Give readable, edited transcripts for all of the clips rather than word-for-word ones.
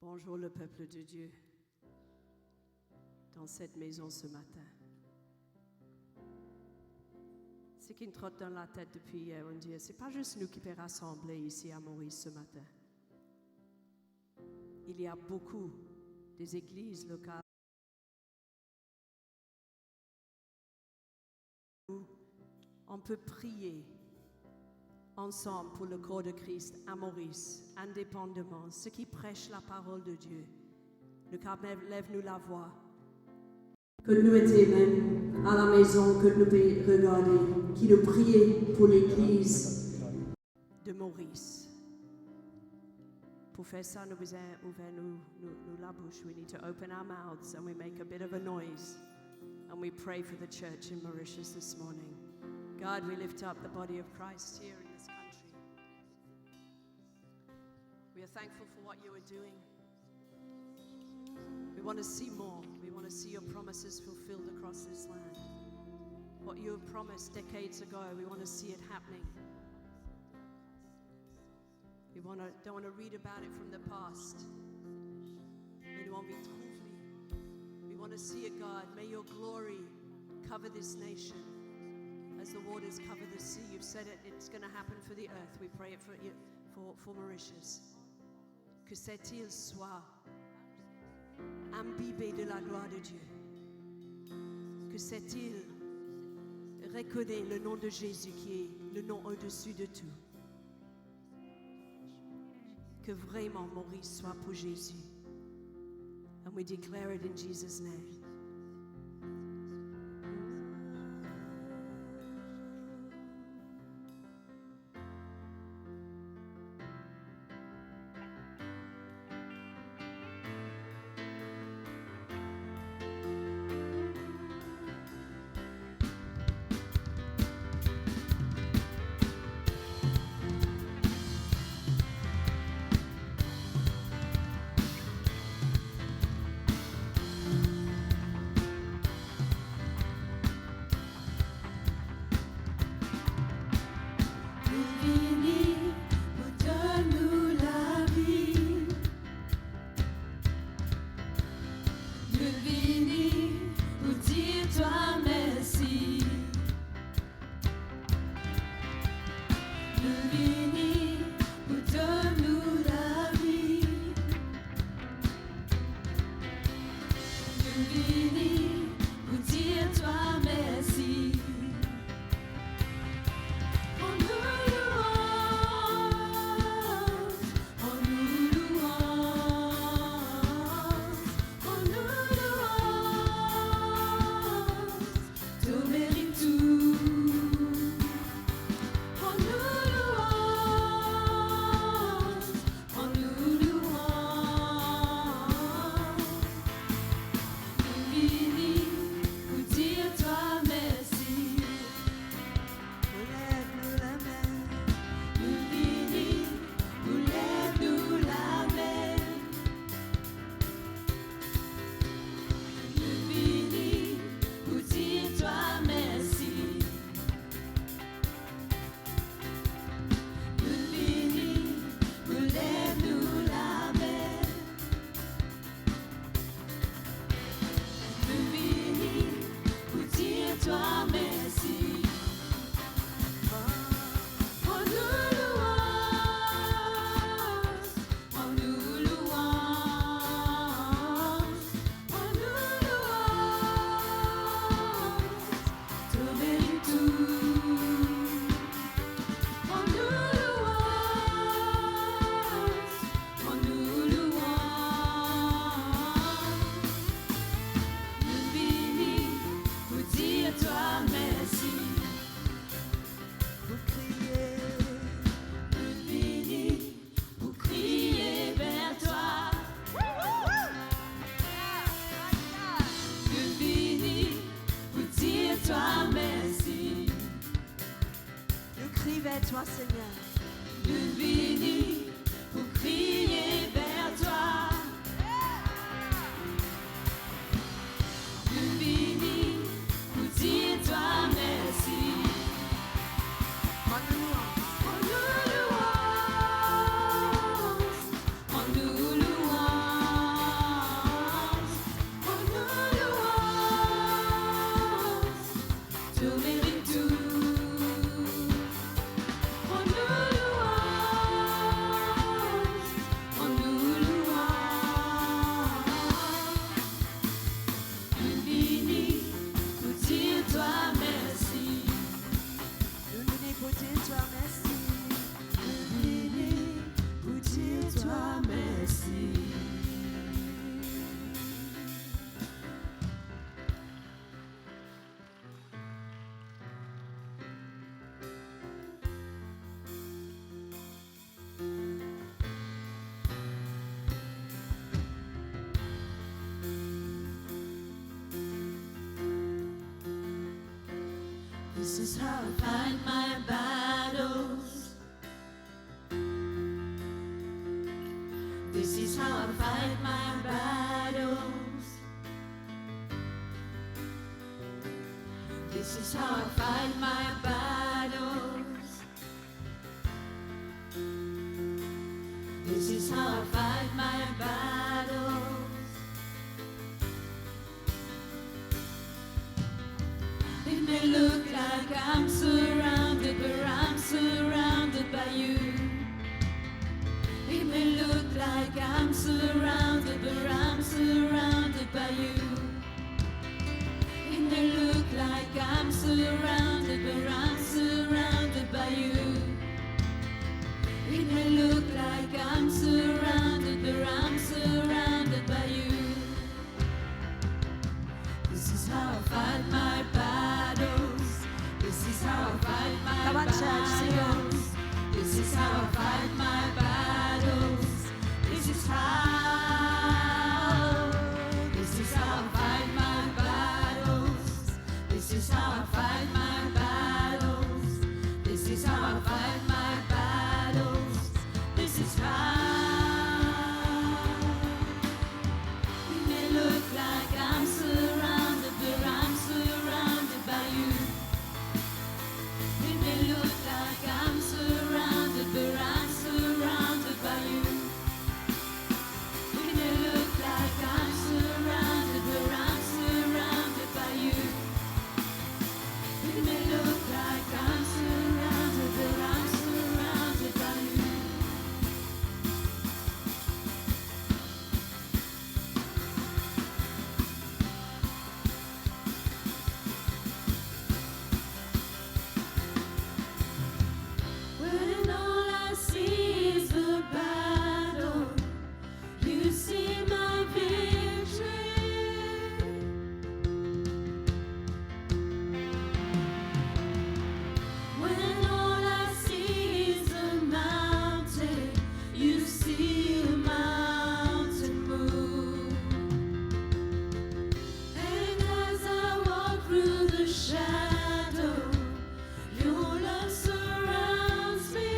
Bonjour le peuple de Dieu dans cette maison ce matin. Ce qui me trotte dans la tête depuis hier, on dit, c'est pas juste nous qui peut rassembler ici à Maurice ce matin. Il y a beaucoup des églises locales où on peut prier ensemble pour le corps de Christ à Maurice, indépendamment, ceux qui prêchent la parole de Dieu. Le Cap lève-nous la voix. Que nous étions même à la maison, que nous puissions regarder, qui nous priait pour l'église de Maurice. Pour faire ça, nous devons ouvrir la bouche. We need to open our mouths and we make a bit of a noise. And we pray for the church in Mauritius this morning. God, we lift up the body of Christ here in this country. We are thankful for what you are doing. We want to see more. We want to see your promises fulfilled across this land. What you have promised decades ago, we want to see it happening. We don't want to read about it from the past. Mais nous envie de trouver. We want to see it, God. May your glory cover this nation as the waters cover the sea. You've said it, it's going to happen for the earth. We pray it for Mauritius. Que cette île soit imbibée de la gloire de Dieu. Que cette île reconnaisse le nom de Jésus qui est le nom au-dessus de tout. Que vraiment Maurice soit pour Jésus. And we declare it in Jesus' name. is how I fight my battles. This is how I fight my battles. This is how I fight my battles. This is how I fight my battles. It may look like I'm surrounded, but I'm surrounded by you. It may look like I'm surrounded, but I'm surrounded by you. It may look like I'm surrounded, but I'm surrounded by you. It may look like I'm surrounded, but I'm surrounded by you. This is how I fight my battles. This is how I fight my Come on, church, sing on. battles. This is how I fight my battles. This is how. This is how I fight my battles. This is how I fight my battles. This is how I fight my battles. This is how. It may look like I'm surrounded, but I'm surrounded by you. It may look like I'm surrounded, but I'm surrounded by you. It may look like I'm surrounded, but I'm surrounded by you. It may look like I'm surrounded, but I'm surrounded by you. When all I see is the battle, you see my victory. When all I see is a mountain, you see the mountain move. And as I walk through the shadow, your love surrounds me.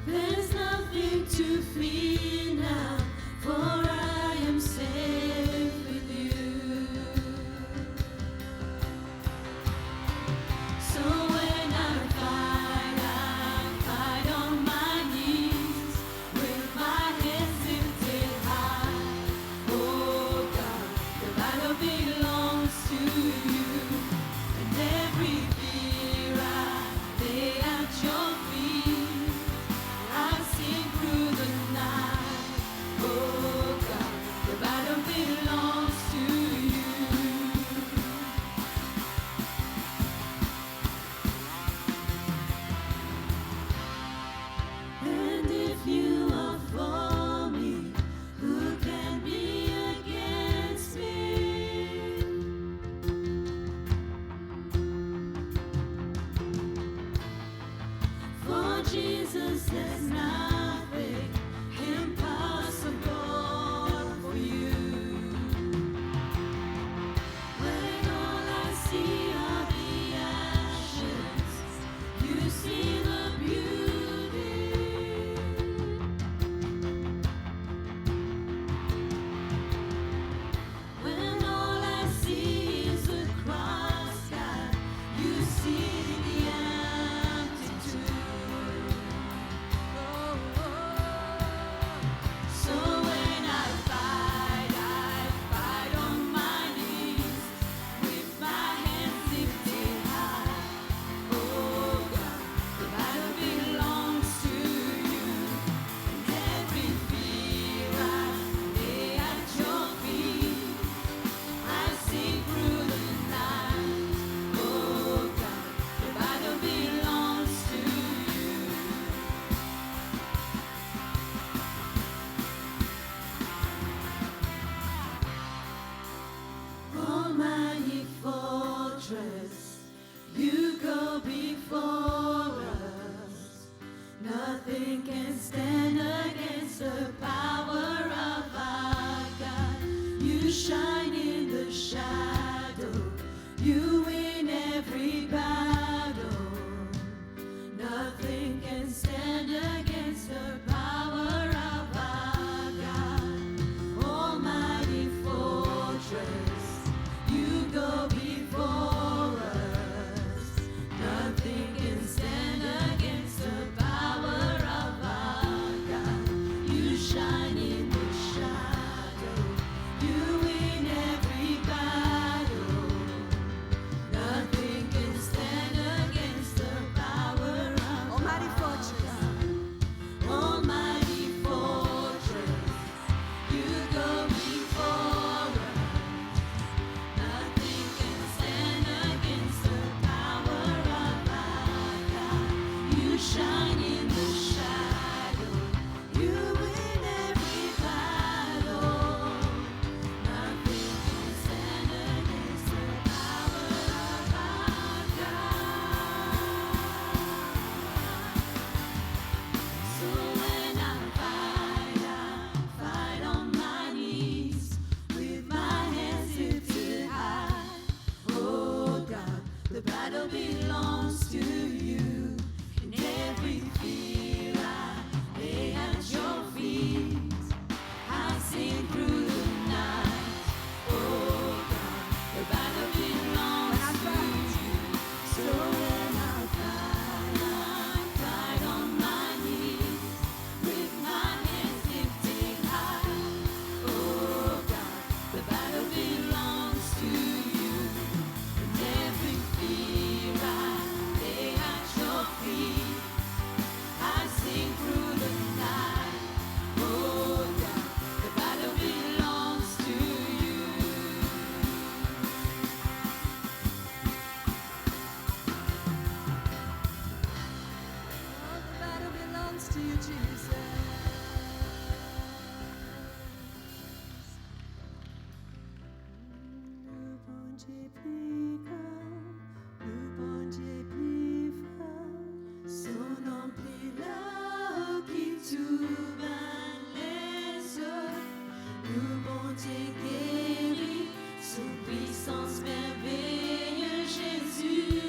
There's nothing to fear now, for I am safe with you. So when I fight on my knees with my hands lifted high. Oh God, the battle belongs to you, and every fear I lay at your feet. I sing through the night. Oh God, the battle belongs to you. And if you are for me, who can be against me? For Jesus, there's nothing impossible for you. When all I see are the ashes, you see the beauty. When all I see is the cross, God, you see the empty tomb. You win every battle. Nothing can stand against the power of our God. Almighty fortress, you go before us. Nothing can stand against the power of our God. You shine in the shadow. You win every battle. Nothing can stand against the power of Almighty our fortress. God. Almighty fortress, you go before us. Nothing can stand against the power of our God. You shine in the shadow. You win every battle. Nothing can stand against the power of our God. So when I fight on my knees with my hands lifted high. Oh God, the battle belongs to you. And every fear I lay at your feet. I sing through the night. Oh God, the battle belongs to you. So when I fight on my knees with my hands lifted high. Oh God, the battle belongs to you. And every fear I lay at your feet. I sing through the night. Oh God, the battle belongs to you. Oh, the battle belongs to you, Jesus. Le bon Dieu plus grand, le bon Dieu plus fort, son nom plus là qui tout bat les eaux. Le bon Dieu guérit, son puissance merveilleuse, Jésus.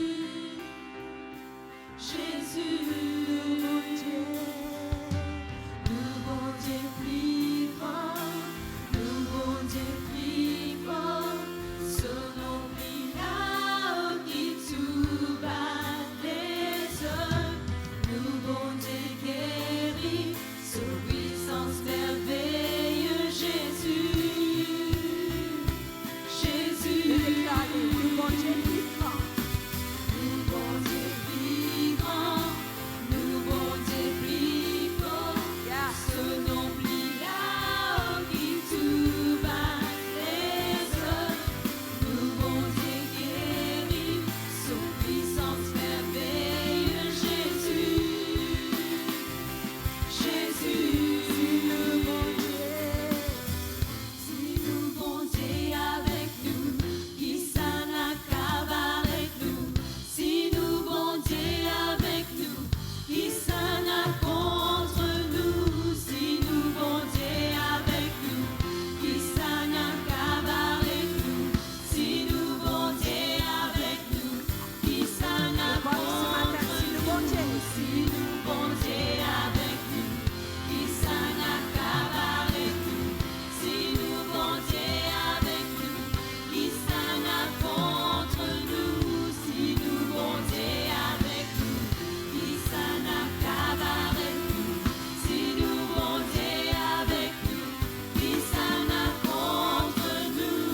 Jésus, le bon Dieu plus grand, le bon Dieu plus fort, son nom plus là qui tout bat les eaux. Le bon Dieu guérit, son puissance merveilleuse, Jésus. Jésus, Le bon Dieu plus fort. nous bon Dieu plus grand, nous bon Dieu plus fort, Yeah. ce nom plus là qui tout bat les eaux. Nous bon Dieu guérit, son puissance merveilleuse, Jésus. Jésus, le bon Dieu. Si nous bon Dieu avec nous, qui s'en accable avec nous. Si nous bon Dieu avec nous, qui s'en a contre nous. Si nous bon Dieu avec nous, qui s'en accable avec nous. Si nous bon Dieu avec nous, qui s'en a contre nous. Si nous bon Dieu avec nous, qui s'en accable avec nous. Si nous bon Dieu avec nous, qui s'en a contre nous. Si nous bon Dieu avec nous, qui s'en accable avec nous. Si nous bon Dieu avec nous, qui s'en a contre nous.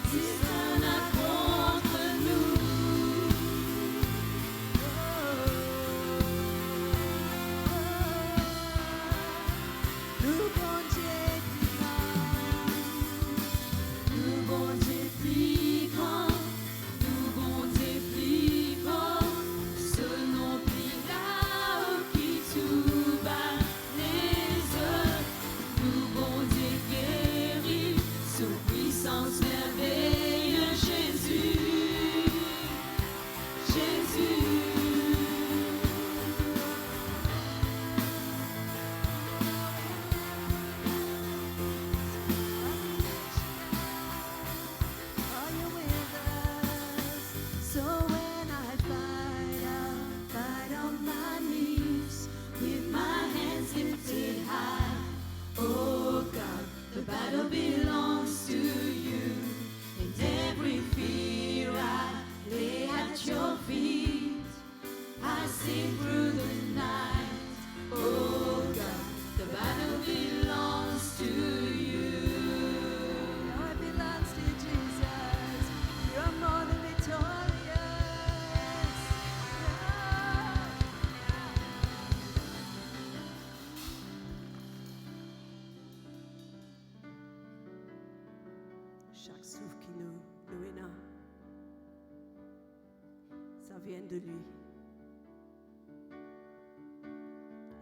Si s'en a contre nous. Le bon Dieu plus grand, le bon Dieu plus grand, le bon Dieu plus fort, ce nom plus là qui tout bat les eaux. Le bon Dieu guérit, sous puissance merveilleuse, Jésus. Jésus. chaque souffle qui nous énerve, ça vient de lui.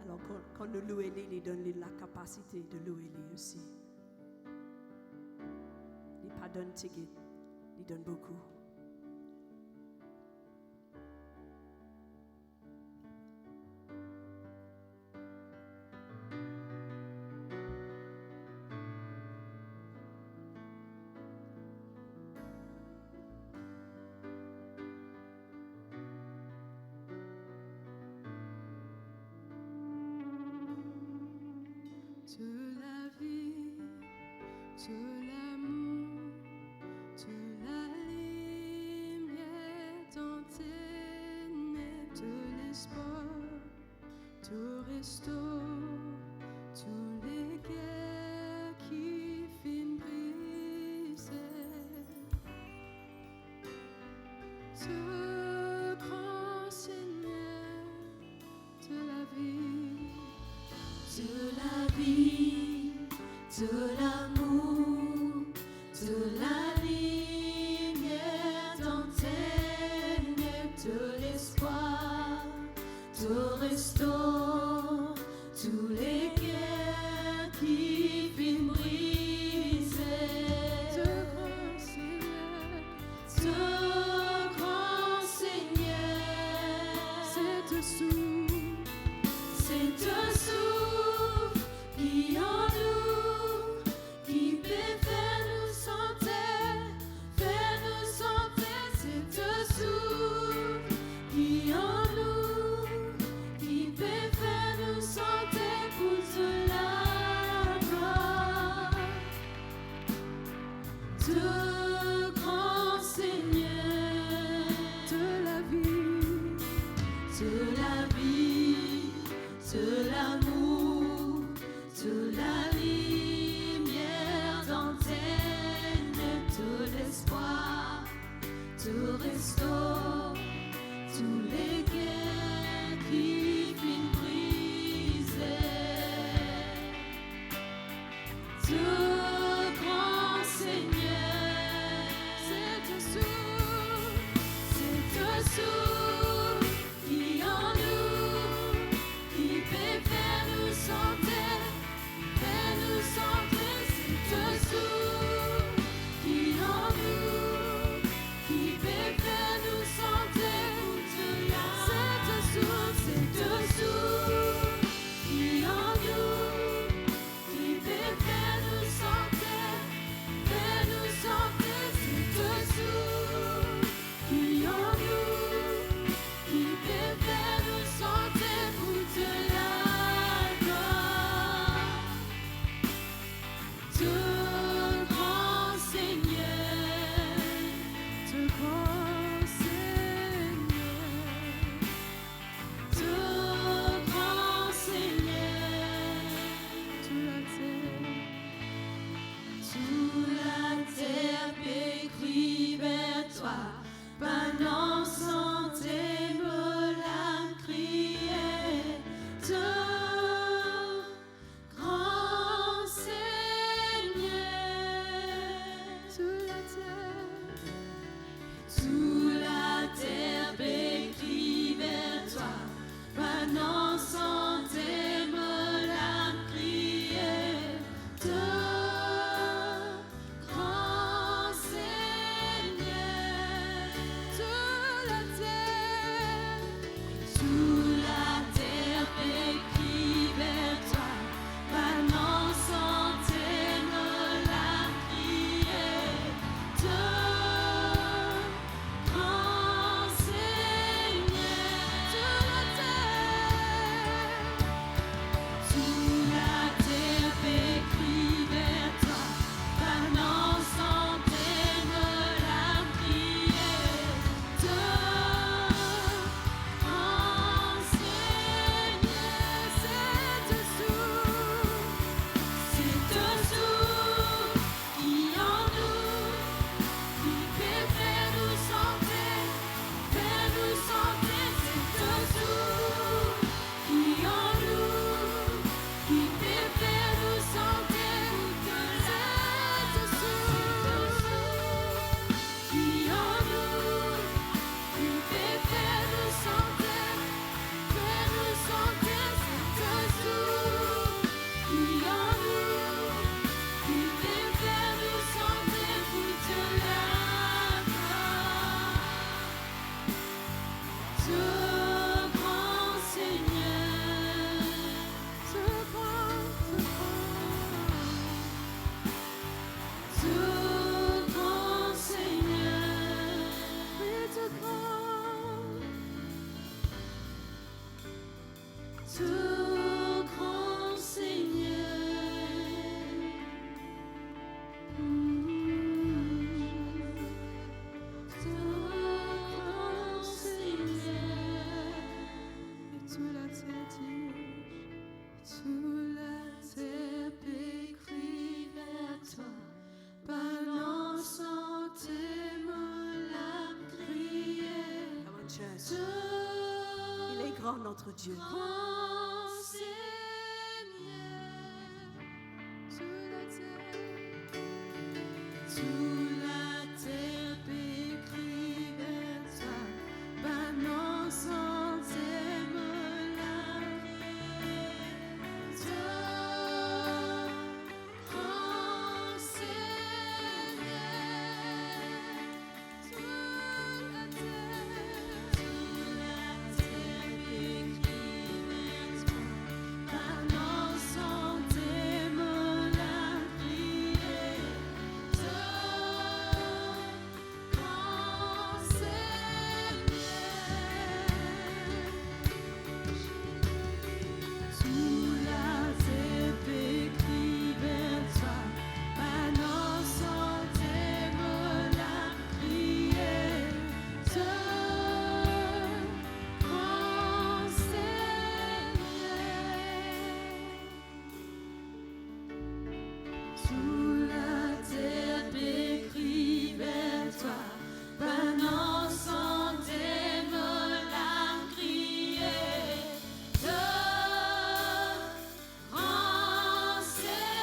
Alors quand nous louons lui, il donne la capacité de louer lui aussi. Il ne pas donne ticket, il donne beaucoup. De la vie, de l'amour, de la lumière dans tes ténèbres, de l'espoir, tout restaure, tous les guerres qui finissent briser. Ce grand Seigneur de la vie, de la vie, de l'amour, de la lumière dans tes ténèbres, de l'espoir, tout restaure, tous les guerres qui finissent briser. De grand Seigneur, c'est dessous. C'est un souffle qui en nous, qui peut faire nous sentir, c'est un souffle qui en nous, qui peut faire nous sentir pour de la gloire. De grand Seigneur, de la vie, de l'amour, de la lumière dans tes ténèbres, de l'espoir, tout restaure, tous les guerres qui finissent briser. De grand Seigneur, c'est un souffle qui en nous, qui peut faire nous sentir, c'est un souffle qui en nous, qui peut faire nous sentir de là. C'est un souffle qui en nous, qui peut faire nous sentir. notre Dieu. Grand Seigneur, sous la terre pétrie vers toi, banant sans thème la créature. Grand Seigneur, sous la terre pétrie vers toi, banant sans thème la Sous la terre pétrie vers toi, banant sans thème la criée, grand Seigneur.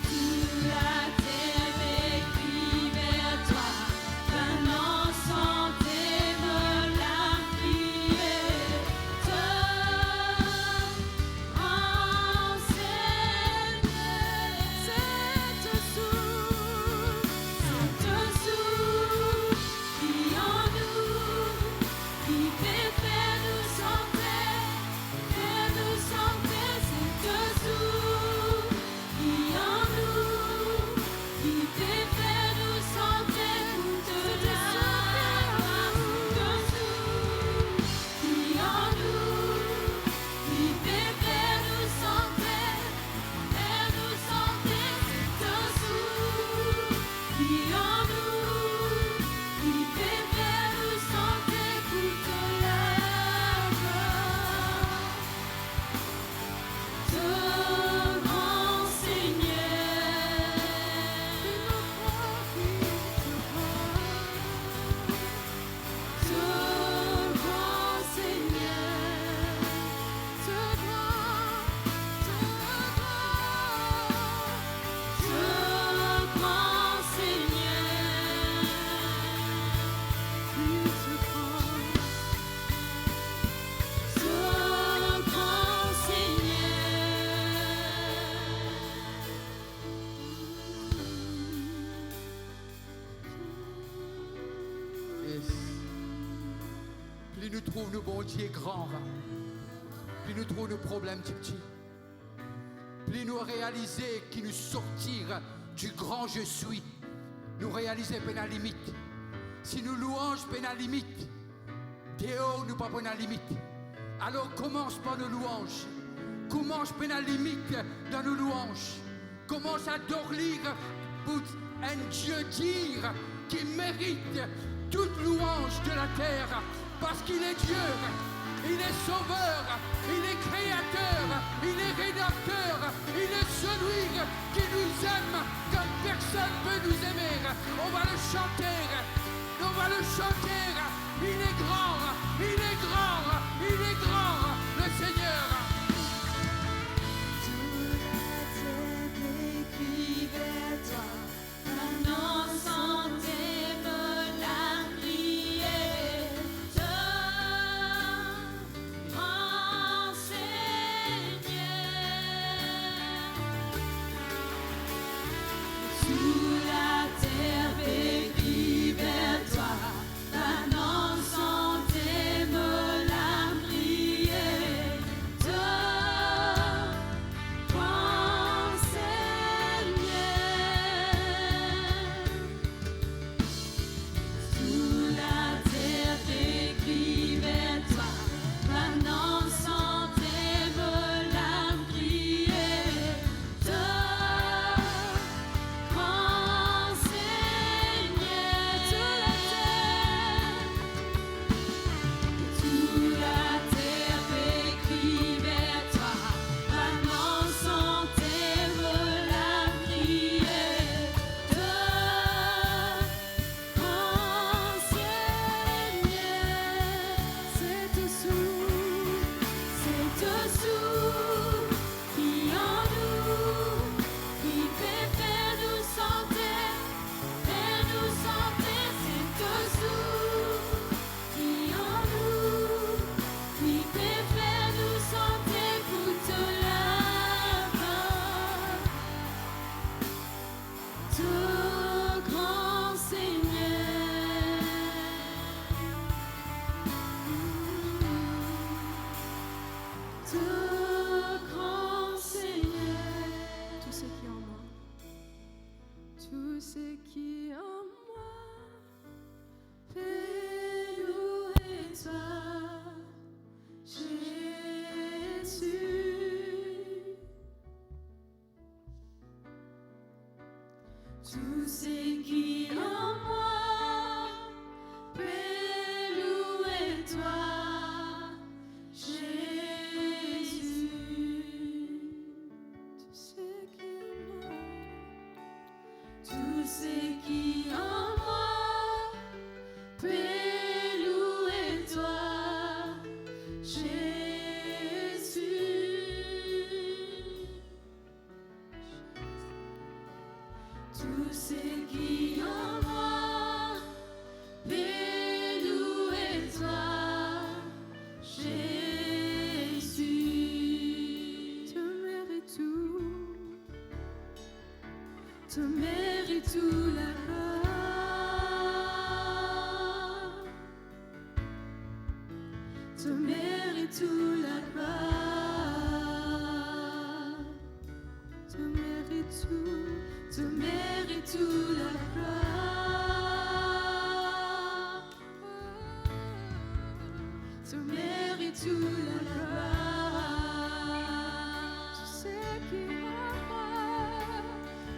Sous la terre pétrie vers toi, banant sans thème la criée, grand Seigneur. Cette source qui en nous, qui fait faire nous chanter, cette source qui en nous, qui fait faire nous chanter toute la cette source qui en nous, qui fait faire nous chanter, cette source qui en nous, qui fait faire nous chanter toute la grand Yes. Plus nous trouvons nos bon Dieu grand, plus nous trouvons nos problèmes petits. Plus nous réaliser qui nous sortir du grand je suis. Nous réaliser peine à limite. Si nous louange peine à limite, dehors nous pas peine à limite. Alors commence par nos louanges. Commence peine à limite dans nos louanges. Commence à dormir pour un Dieu dire qui mérite toute louange de la terre. Parce qu'il est Dieu, il est sauveur, il est créateur, il est rédacteur, il est celui qui nous aime comme personne ne peut nous aimer. On va le chanter, il est grand, il est grand, il est grand, le Seigneur. Sous la terre pétrie vers toi, banant sans thème la criée, grand Seigneur. Sous la terre pétrie vers toi, banant sans thème la Tout ce qui en moi peut louer toi, Jésus. Tout ce qui en moi peut louer toi, Jésus. Tout ce qui en moi peut louer toi, Jésus. Tu mérites tout, tu mérites tout la gloire, tu mérites tout la gloire, tu mérites tout. Tu mérites tout la gloire. Tu mérites tout la gloire. Tu sais qui en moi,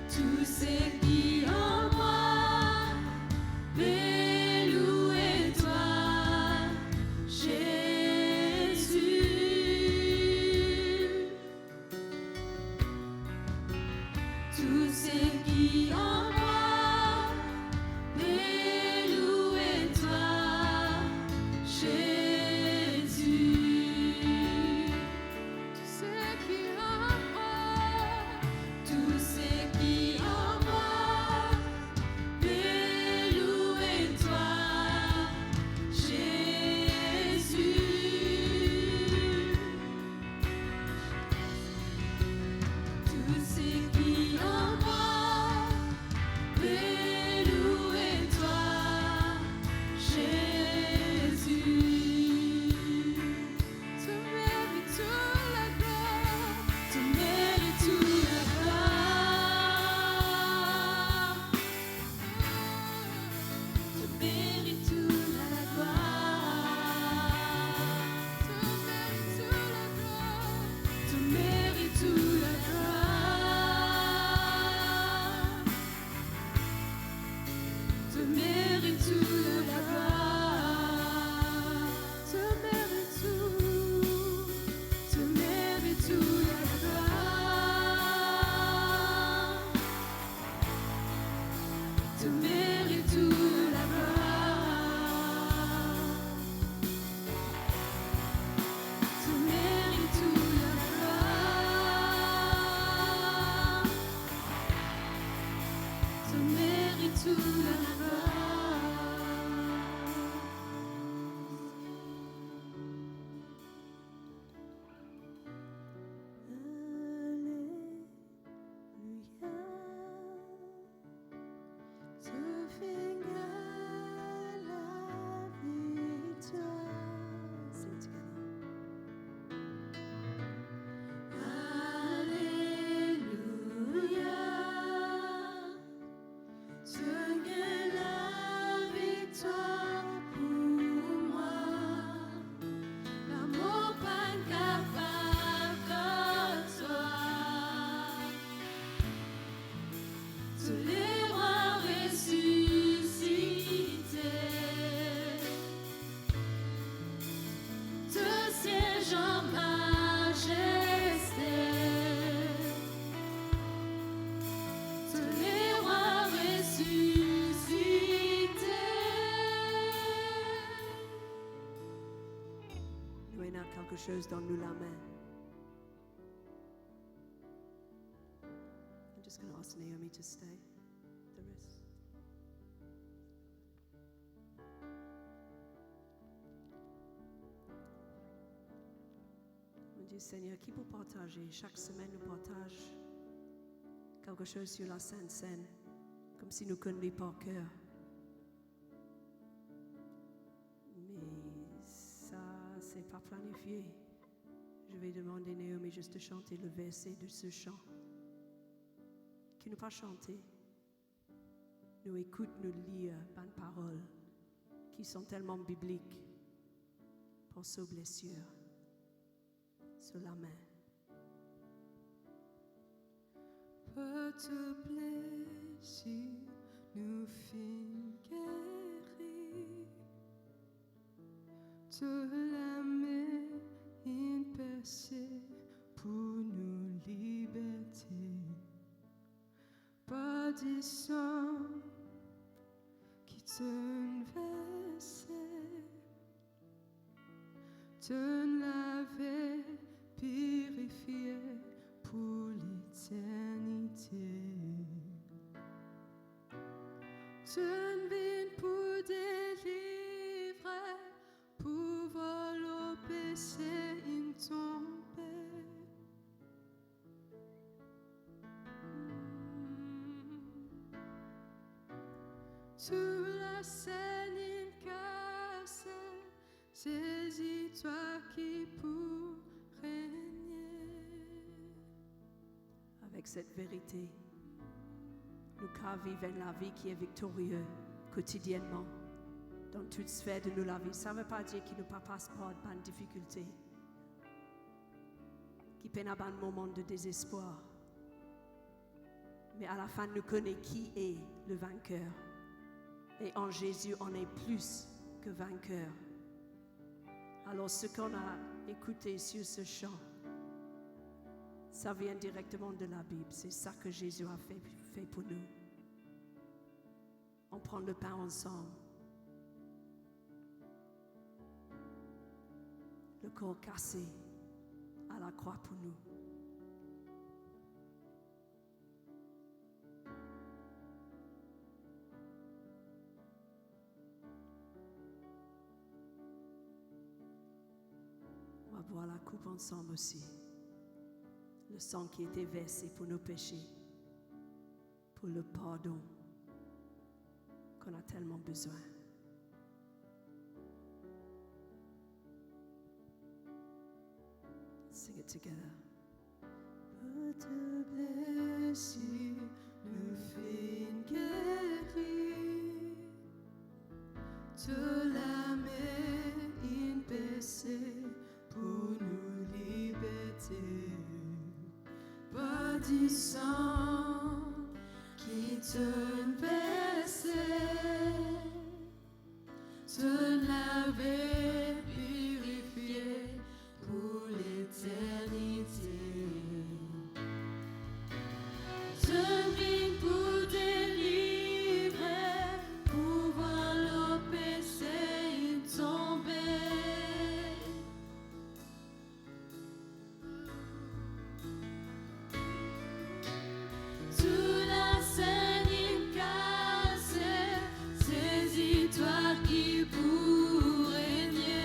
tout ce qui en moi peut louer toi, Jésus. Tout ce qui en moi peut louer toi, Jésus. Tout ce qui en moi, tout ce qui en besoin de quelque chose, donne-nous la main. I'm just going to ask Naomi to stay. The rest. Mon Dieu Seigneur, qui peut partager? Chaque semaine, nous partage quelque chose sur la Sainte Seine, comme si nous connaissions par cœur. Mais ça, c'est pas planifié. Je vais demander à Naomi juste de chanter le verset de ce chant. Qui nous pas chanté. Nous écoute, nous lire bonnes paroles qui sont tellement bibliques pour ces blessures sur la main. Pas de blessure nous fit guérir, de la main une percée pour nous liberter. Pas du sang qui te versait, te l'avait purifié pour l'éternité. Je viens pour délivrer, pour voler au péché une tombée. Sur la scène cassée, saisis-toi qui pour régner. Avec cette vérité, nous vivons la vie qui est victorieuse quotidiennement dans toute sphère de la vie. Ça ne veut pas dire qu'il ne passe pas par une difficulté, qui peine à un moment de désespoir. Mais à la fin, nous connaissons qui est le vainqueur. Et en Jésus, on est plus que vainqueur. Alors, ce qu'on a écouté sur ce chant, ça vient directement de la Bible. C'est ça que Jésus a fait pour nous. On prend le pain ensemble. Le corps cassé à la croix pour nous. On va boire la coupe ensemble aussi. Le sang qui était versé pour nos péchés, pour le pardon qu'on a tellement besoin. Sing it together. Pas de blessure nous fit guérir, de la main une percée pour nous liberter. Pas du sang qui te versait, te l'avait purifié pour l'éternité. Je vis pour délivrer, pour voir le péché tomber. Sous la scène cassée, saisis-toi qui pour régner.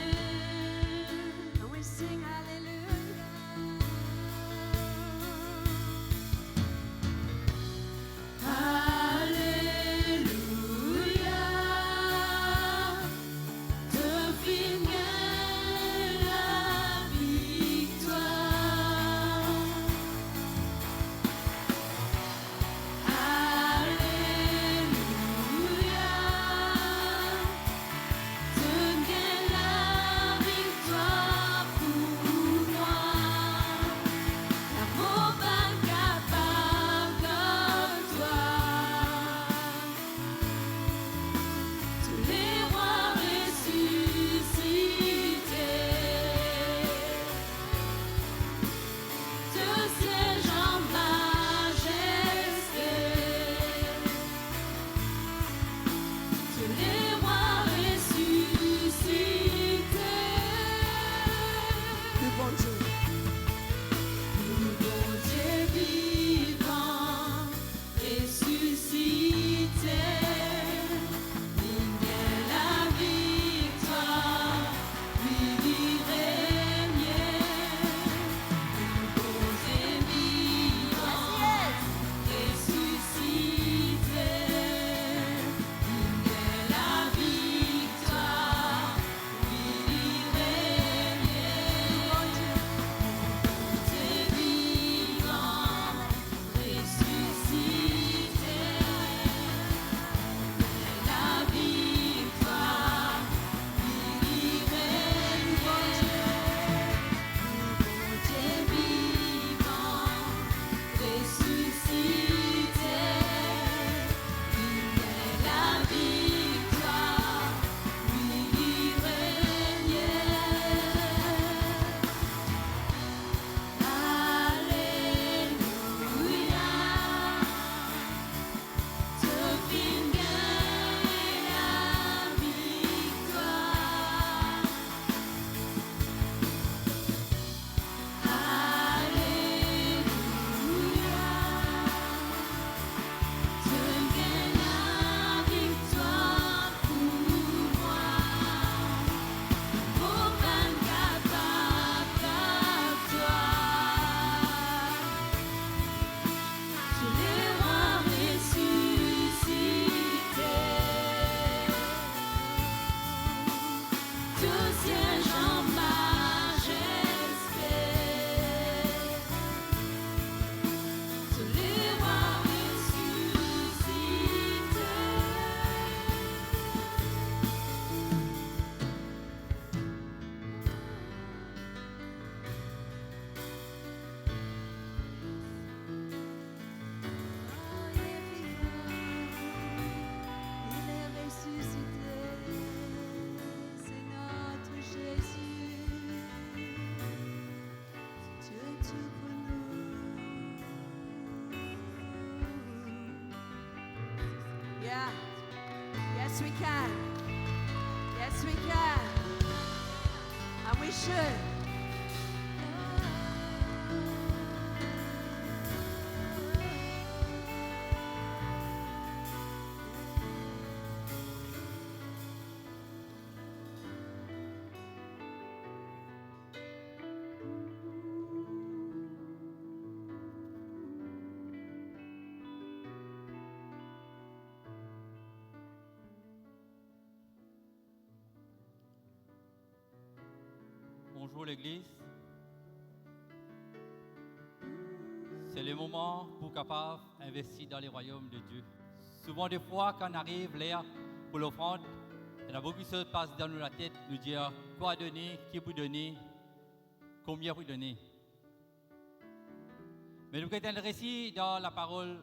Yeah. Yes, we can. Yes, we can. And we should. Bonjour l'Église. C'est le moment pour capable investir dans les royaumes de Dieu. Souvent des fois, quand on arrive l'heure pour l'offrande, il y a beaucoup de choses qui passent dans la tête, nous dire quoi donner, qui vous donner, combien vous donner. Mais nous avons un récit dans la parole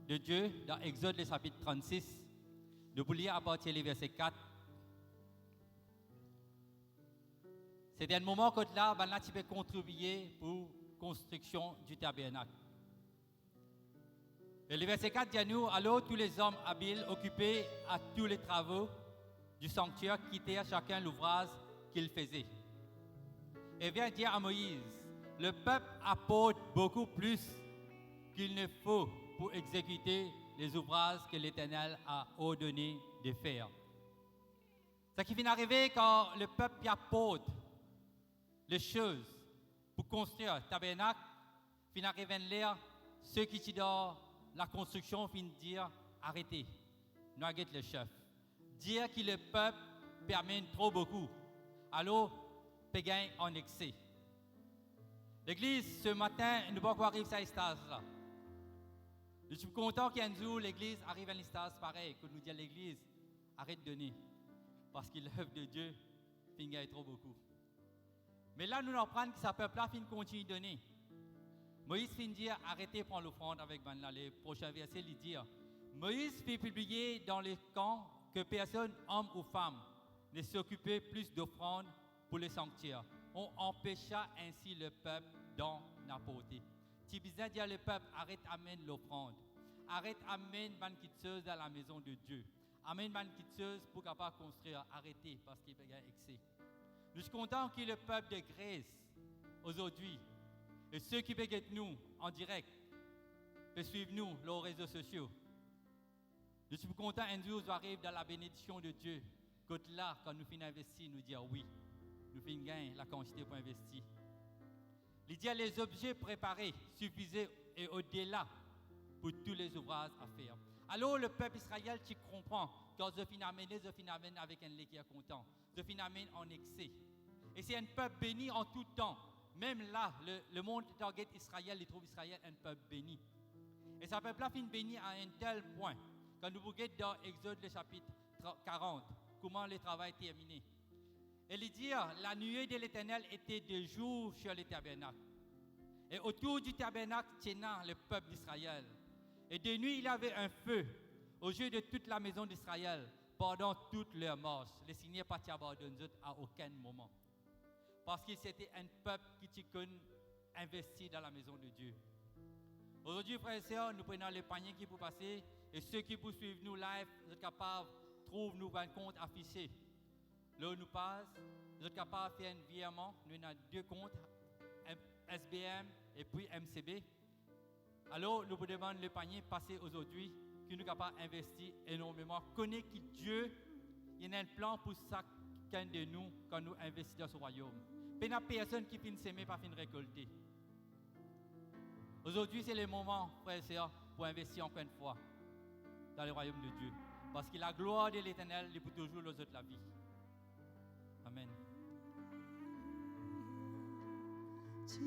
de Dieu, dans Exode le chapitre 36. Nous voulons lire à partir du verset 4. C'était un moment que là, tu peux contribuer pour la construction du tabernacle. Et le verset 4 dit à nous, alors tous les hommes habiles occupés à tous les travaux du sanctuaire quittèrent chacun l'ouvrage qu'il faisait. Et vient dire à Moïse, le peuple apporte beaucoup plus qu'il ne faut pour exécuter les ouvrages que l'Éternel a ordonné de faire. Ce qui vient d'arriver quand le peuple apporte les choses pour construire le tabernacle, fin arriver l'air, ceux qui sont dans la construction finissent dire arrêtez, nous avons le chef. Dire que le peuple permet trop beaucoup, alors pégain en excès. L'église, ce matin, nous ne pouvons pas arriver à ce stade-là. Je suis content qu'un jour l'église arrive à un stade pareil, que nous dit à l'église arrête de donner, parce que l'œuvre de Dieu finit trop beaucoup. Mais là, nous apprenons que ce peuple-là finit continue de donner. Moïse finit de dire arrêtez de prendre l'offrande avec Banla. Le prochain verset, il dit Moïse fit publier dans les camps que personne, homme ou femme, ne s'occupait plus d'offrandes pour les sanctuaires. On empêcha ainsi le peuple d'en apporter. Tu disais dire le peuple arrête amène l'offrande. Arrête amène ban quitteuse dans la maison de Dieu. Amène ban quitteuse pour capable construire. Arrêtez parce qu'il y a excès. Nous sommes contents que le peuple de Grèce, aujourd'hui, et ceux qui peuvent être nous en direct, peuvent suivre nous sur les réseaux sociaux. Nous sommes contents un jour arrive dans la bénédiction de Dieu. Que là, quand nous finissons d'investir, nous dire oui, nous finissons gagner la quantité pour investir. Il dit les objets préparés suffisaient et au-delà pour tous les ouvrages à faire. Alors le peuple Israël, tu comprends, quand je finis amène avec un lait qui est content. Je finis amène en excès. Et c'est un peuple béni en tout temps. Même là, le monde target Israël, il trouve Israël un peuple béni. Et ce peuple-là finit béni à un tel point. Quand nous regardons dans Exode le chapitre 40, comment le travail est terminé. Et il dit, la nuée de l'Éternel était de jour sur le tabernacle. Et autour du tabernacle tenant le peuple d'Israël. Et de nuit, il y avait un feu au jeu de toute la maison d'Israël pendant toute leur marche. Les signes pas abandonnés à aucun moment. Parce que c'était un peuple qui investi dans la maison de Dieu. Aujourd'hui, frères et sœurs, nous prenons les paniers qui pour passer et ceux qui pour suivre nous live, vous êtes capables de trouver nos comptes affichés. Là où nous passons, vous êtes capables de faire un virement. Nous avons 2 comptes, SBM et puis MCB. Alors, nous vous demandons le panier passé aujourd'hui, que nous sommes capables d'investir énormément. Connaissez que Dieu, il y a un plan pour chacun de nous quand nous investissons dans ce royaume. Il n'y a personne qui finit s'aimer, pas finit récolter. Aujourd'hui, c'est le moment, frères et sœurs, pour investir encore une fois dans le royaume de Dieu. Parce que la gloire de l'Éternel est pour toujours les autres la vie. Amen. Tu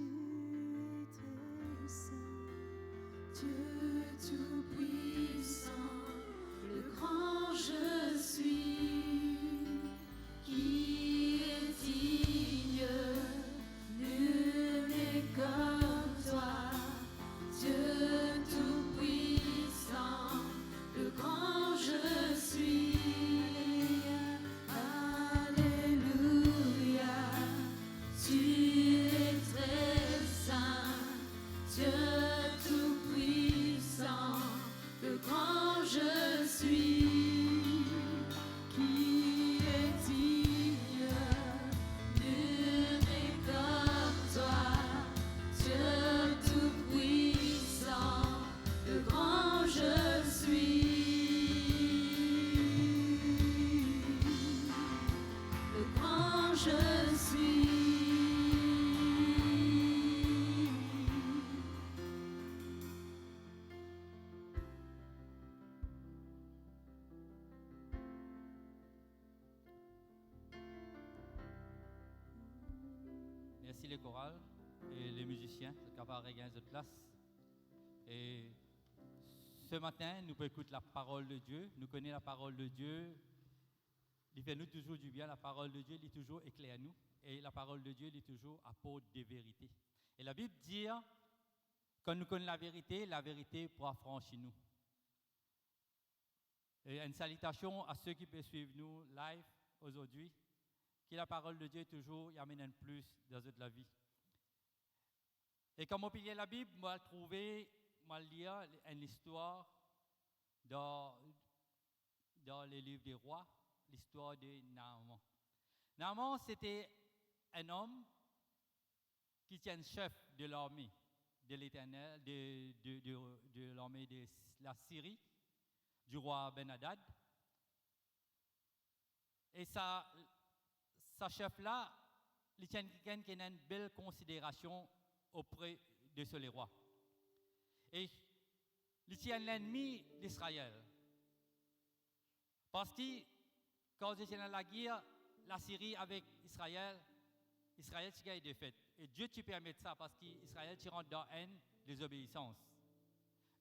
es saint, Dieu tout-puissant, le grand je suis, qui est digne, nul n'est comme toi, Dieu tout-puissant, le grand je suis. Alléluia, tu es très saint, Dieu tout-puissant, le grand je Merci les chorales et les musiciens qui ont regagné cette place. Et ce matin, nous pouvons écouter la parole de Dieu. Nous connaissons la parole de Dieu. Il fait nous toujours du bien. La parole de Dieu, il est toujours éclaire nous. Et la parole de Dieu, il est toujours apporte des vérités. Et la Bible dit, quand nous connaissons la vérité pourra franchir nous. Et une salutation à ceux qui peuvent suivre nous live aujourd'hui. Que la parole de Dieu toujours y amène un plus dans toute la vie. Et quand on peut lire la Bible, moi trouver, moi lire une histoire dans les livres des rois, l'histoire de Naaman. Naaman, c'était un homme qui était chef de l'armée de l'Éternel, de l'armée de la Syrie, du roi Ben-Hadad. Et sa chef-là, il tient quelqu'un qui a une belle considération auprès de ce roi. Et il tient l'ennemi d'Israël. Parce que quand ils étaient dans la guerre, la Syrie avec Israël a été défaite. Et Dieu te permet ça parce qu'Israël rentre dans une désobéissance.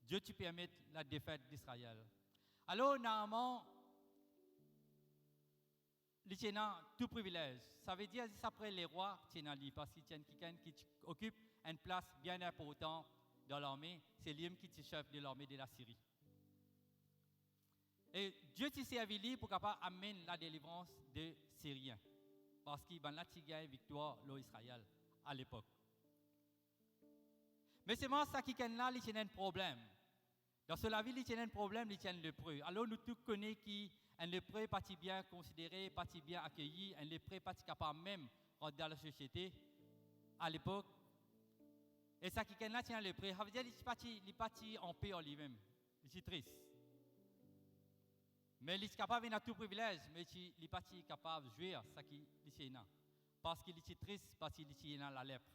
Dieu te permet la défaite d'Israël. Alors, Naaman, il tient tout privilège. Ça veut dire qu'après les rois, il tient lui parce qu'il tient quelqu'un qui occupe une place bien importante dans l'armée. C'est lui qui est chef de l'armée de la Syrie. Et Dieu t'a servi pour capable amener la délivrance des Syriens. Parce qu'il a gagné victoire l'Israël à l'époque. Mais c'est moi ça qui est là, il y a un problème. Dans la vie, il y a un problème, il y a un lépreux. Alors nous tous connaissons qu'un lépreux n'est pas bien considéré, pas bien accueilli, un lépreux n'est pas capable même de dans la société à l'époque. Et ça qui est là, c'est un lépreux. Ça veut dire qu'il n'est pas en paix en lui-même. Il est triste. Mais il est capable de tout privilège, mais il n'est pas capable de jouir ce qu'il est là. Parce qu'il est triste, parce qu'il est dans la lèpre.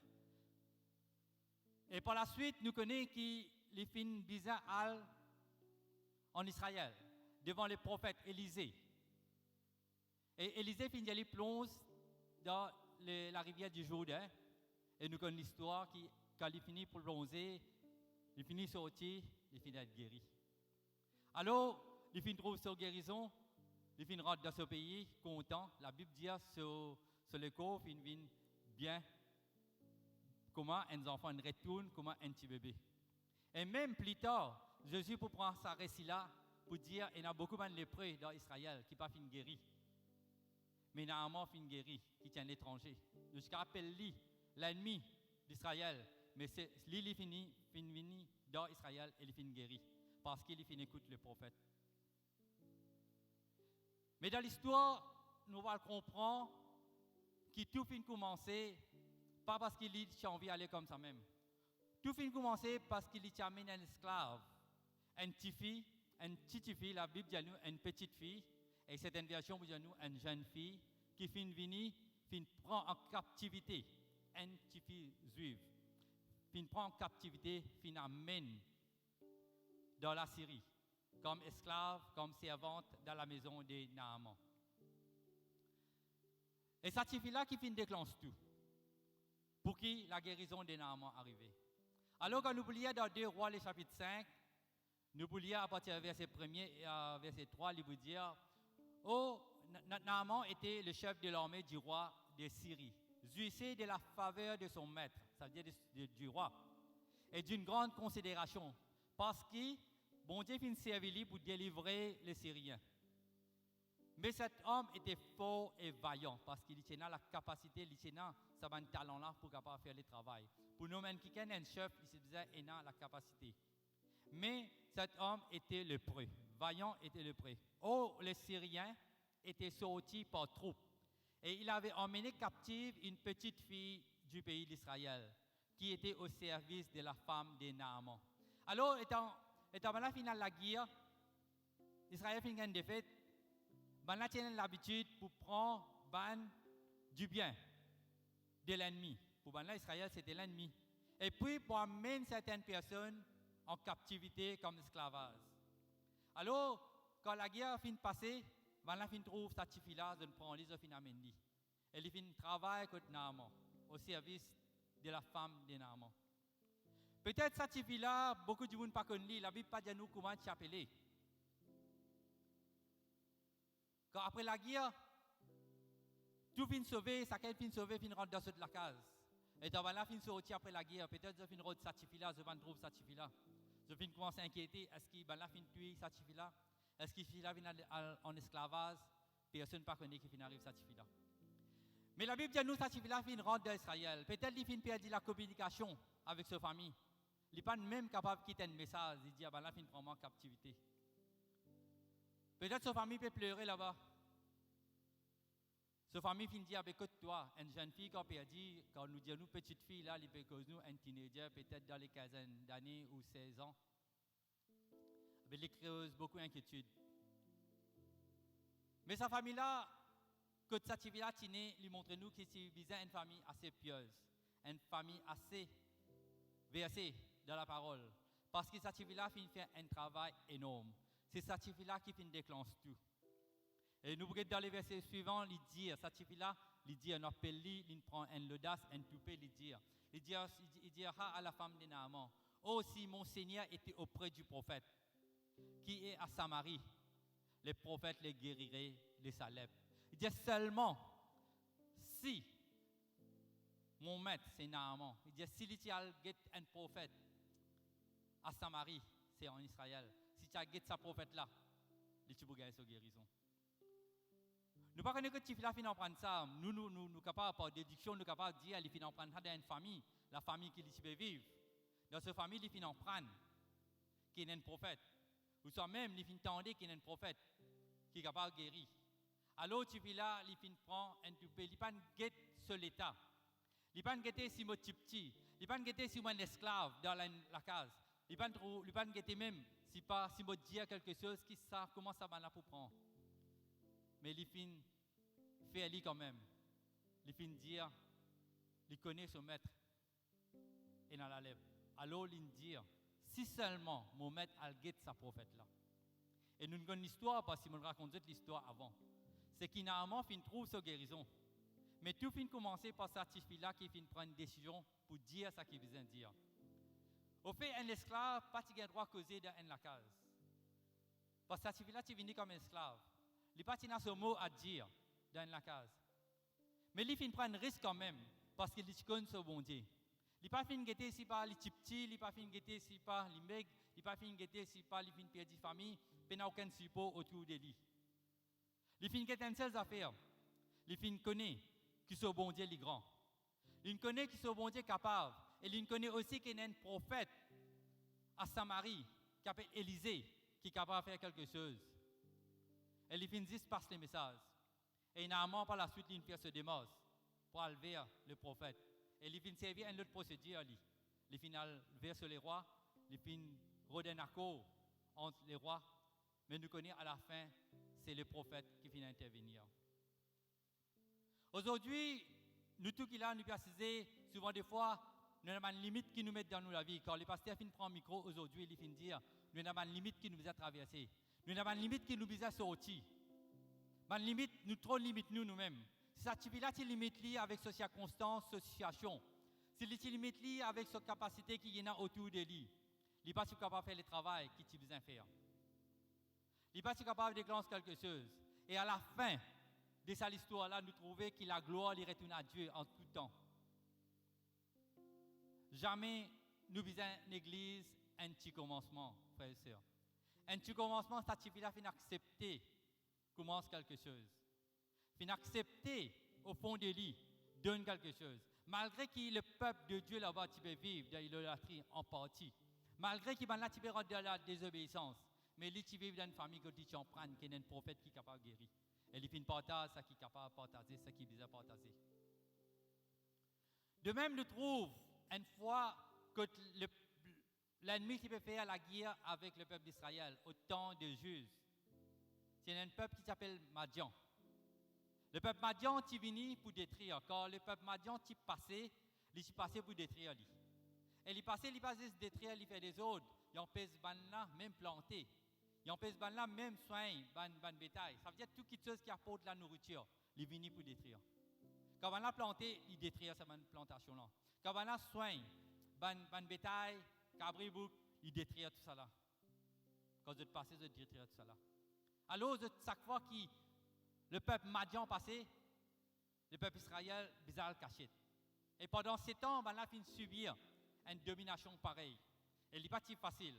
Et par la suite, nous connaissons qu'il fait une bizarre en Israël, devant le prophète Élisée. Et Élisée finit d'aller plonge dans la rivière du Jourdain. Et nous connaissons l'histoire qui, quand il finit pour plonger, il finit sortir, il finit d'être guéri. Alors, il finit trouver sa guérison, il finit rentrer dans ce pays, content. La Bible dit sur le corps, il vient bien. Comment un enfant retourne, comment un petit bébé. Et même plus tard, Jésus pour prendre sa récit-là, pour dire qu'il y a beaucoup de lépreux dans Israël qui n'ont pas fini guéri. Mais Naaman fin guéri, qui tient l'étranger. Jusqu'à appeler lui, l'ennemi d'Israël. Mais c'est lui qui finit dans Israël et il finit guéri. Parce qu'il finit écoute le prophète. Mais dans l'histoire, nous allons comprendre que tout finit commencer, pas parce qu'il a envie d'aller comme ça même. Tout finit commencer parce qu'il a amené un esclave, une petite fille, la Bible dit à nous, une petite fille, et cette version dit à nous, une jeune fille, qui finit venir, prend en captivité, une petite fille juive, prend en captivité, amène dans la Syrie, comme esclave, comme servante dans la maison de Naaman. Et cette fille-là qui déclenche tout, pour qui la guérison de Naaman arrive. Alors quand nous lisons dans 2 Rois, le chapitre 5, nous lisons à partir du verset 1er et verset 3, il vous dit, Naaman était le chef de l'armée du roi de Syrie, jouissait de la faveur de son maître, ça veut dire du roi, et d'une grande considération, parce que bon Dieu finit servi pour délivrer les Syriens. Mais cet homme était fort et vaillant parce qu'il avait la capacité, il avait ce talent-là pour capable faire le travail. Pour nous, même qui est un chef, il avait la capacité. Mais cet homme était lépreux, vaillant était lépreux. Oh, les Syriens étaient sortis par troupes et il avait emmené captive une petite fille du pays d'Israël qui était au service de la femme de Naaman. Alors, étant à la finale de la guerre, Israël finit une défaite. Ben là, tient l'habitude pour prendre du bien de l'ennemi. Pour ben là, Israël, c'était l'ennemi. Et puis, pour amener certaines personnes en captivité comme esclavage. Alors, quand la guerre finit de passer, ben là, fin trouve cette fille-là, de prendre les fin amener. Elle fin travaille contre Naaman. au service de la femme de Naaman. Peut-être cette fille-là, beaucoup de monde ne connaissent pas, la Bible pas dit nous comment s'appeler. Quand après la guerre, tout fin sauvé, ça fin sauvé, fin rentre dans la case. Et dans la fin sorti après la guerre, peut-être je fin rentre cette fille-là, je vais trouver cette fille-là. Je fin commencer à inquiéter, est-ce qu'il va la fin tuer cette fille-là? Est-ce qu'il fille-là vient en esclavage? Personne ne connaît qui fin arrive cette fille-là. Mais la Bible dit nous, cette fille-là fin rentre dans Israël. Peut-être qu'il fin perdre la communication avec sa famille. Il n'est pas même capable de quitter un message. Il dit, ah ben là, il prend en captivité. Peut-être sa famille peut pleurer là-bas. Sa famille finit dire, écoute-toi, une jeune fille qui a perdu, quand nous disons, nous, petite fille, là, il peut cause nous, un teenager, peut-être dans les 15 d'années ou 16 ans. Mais il creuse beaucoup d'inquiétude. Mais sa famille-là, que cette fille-là, lui montre nous qu'il visait une famille assez pieuse, une famille assez versée dans la parole. Parce que cette fille-là fait un travail énorme. C'est cette fille-là qui déclenche tout. Et nous regardons dans les versets suivants, il dit, cette fille-là, il dit, on appelle lui, il prend un l'audace, un toupet, il dit à la femme de Naaman, oh, si mon Seigneur était auprès du prophète, qui est à Samarie, les prophètes les guériraient, les salèbres. Il dit seulement, si mon maître, c'est Naaman, il dit, si tu as un prophète à Samarie, c'est en Israël, si tu as ce prophète-là, tu peux gagner sa guérison. Nous ne pouvons pas que tu finis en prendre ça. Nous sommes capables, par déduction, nous sommes capables de dire qu'il finit en prendre ça dans une famille, la famille qui peut vivre. Dans cette famille, il finit en prendre qui est un prophète. Ou soit même, il finit entendre qu'il y a un prophète qui est capable de guérir. Alors, tu vis là, il finit prendre un toupé, il ne pas guetter sur l'état. Il ne pas guetter si moi petit, il ne pas guetter si moi un esclave dans la case. Il ne pas guetter même si moi dire quelque chose qui ça commence à mal pour prendre. Mais il finit faire lui quand même. Il finit dire, il connaît son maître et dans la lèvre. Alors il dit, si seulement mon maître a guetté sa prophète là. Et nous avons l'histoire parce que nous raconté l'histoire avant. C'est qu'il Naaman fin trouve sa guérison. Mais tout fin commencer par cette fille-là qui fin prendre une décision pour dire ce qu'il besoin dire. Au fait, un esclave pas de droit causer dans la case. Parce que cette fille-là tu viens comme esclave. Il n'a pas ce mot à dire dans la case. Mais il fin prendre un risque quand même parce qu'il connaît ce bon Dieu. Il n'a pas fin guetter si pas les petits, il n'a pas fin guetter si pas les mecs, il n'a pas fin guetter si pas les fin perdre famille, il n'a aucun support autour de lui. Il fin guetter une seule affaire. Il fin connaît que ce bon Dieu est grand. Il connaît que ce bon Dieu est capable. Et il connaît aussi qu'il y a un prophète à Samarie qui s'appelle Élisée qui est capable de faire quelque chose. Et il fin juste passe le message. Et Naaman par la suite il fait ce démos pour enlever le prophète. Et il fin servir une autre procédure. Il fin vers sur les rois, il fin rodé un accord entre les rois. Mais nous connaissons à la fin, c'est le prophète qui vient intervenir. Aujourd'hui, nous tous qui là, nous précisons souvent des fois, nous avons une limite qui nous met dans la vie. Quand le pasteur prend le micro aujourd'hui, il finit de dire, nous avons une limite qui nous a traversé. Nous avons une limite qui nous a sorti. Une limite, nous trop limite nous-mêmes. Cette activité-là, tu limites avec sa circonstance, sa situation. Si tu limites avec sa capacité qui y a autour de lui, il n'est pas capable de faire le travail qu'il a besoin de faire. Il n'est pas capable de déclencher quelque chose. Et à la fin de cette histoire-là, nous trouvons que la gloire lui retourne à Dieu en tout temps. Jamais nous besoin une église un petit commencement, frères et sœurs. Un petit commencement, cette activité-là, il faut accepter commence quelque chose. Il faut accepter au fond de lui, donne quelque chose. Malgré que le peuple de Dieu là-bas, tu peux vivre dans l'idolâtrie en partie. Malgré qu'il tu peux rentrer dans la désobéissance. Mais lui, tu vis dans une famille que tu comprends, qu'il y a un prophète qui est capable de guérir. Et il fait une partage, ce qui est capable de partager, ce qui est besoin de partager. De même, nous trouvons une fois que l'ennemi qui peut faire la guerre avec le peuple d'Israël au temps de Juge. C'est un peuple qui s'appelle Madian. Le peuple Madian est venu pour détruire. Quand le peuple Madian est passé, il est passé pour détruire lui. Et il est passé pour détruire, il fait des autres. Il empêche là même planter. Il empêche là même soigner ban bétail. Ça veut dire toute chose qui apporte la nourriture, il est venu pour détruire. Quand on a planté, il détruit cette plantation-là. Quand on a soigné, ban bétail, cabri bouc, il détruit tout ça là. Quand vous êtes passé, vous êtes détruit tout ça là. Alors, chaque fois que le peuple Madian passait, le peuple Israël, bizarre caché. Et pendant 7 ans, on a fini de subir une domination pareille. Et il n'est pas si facile.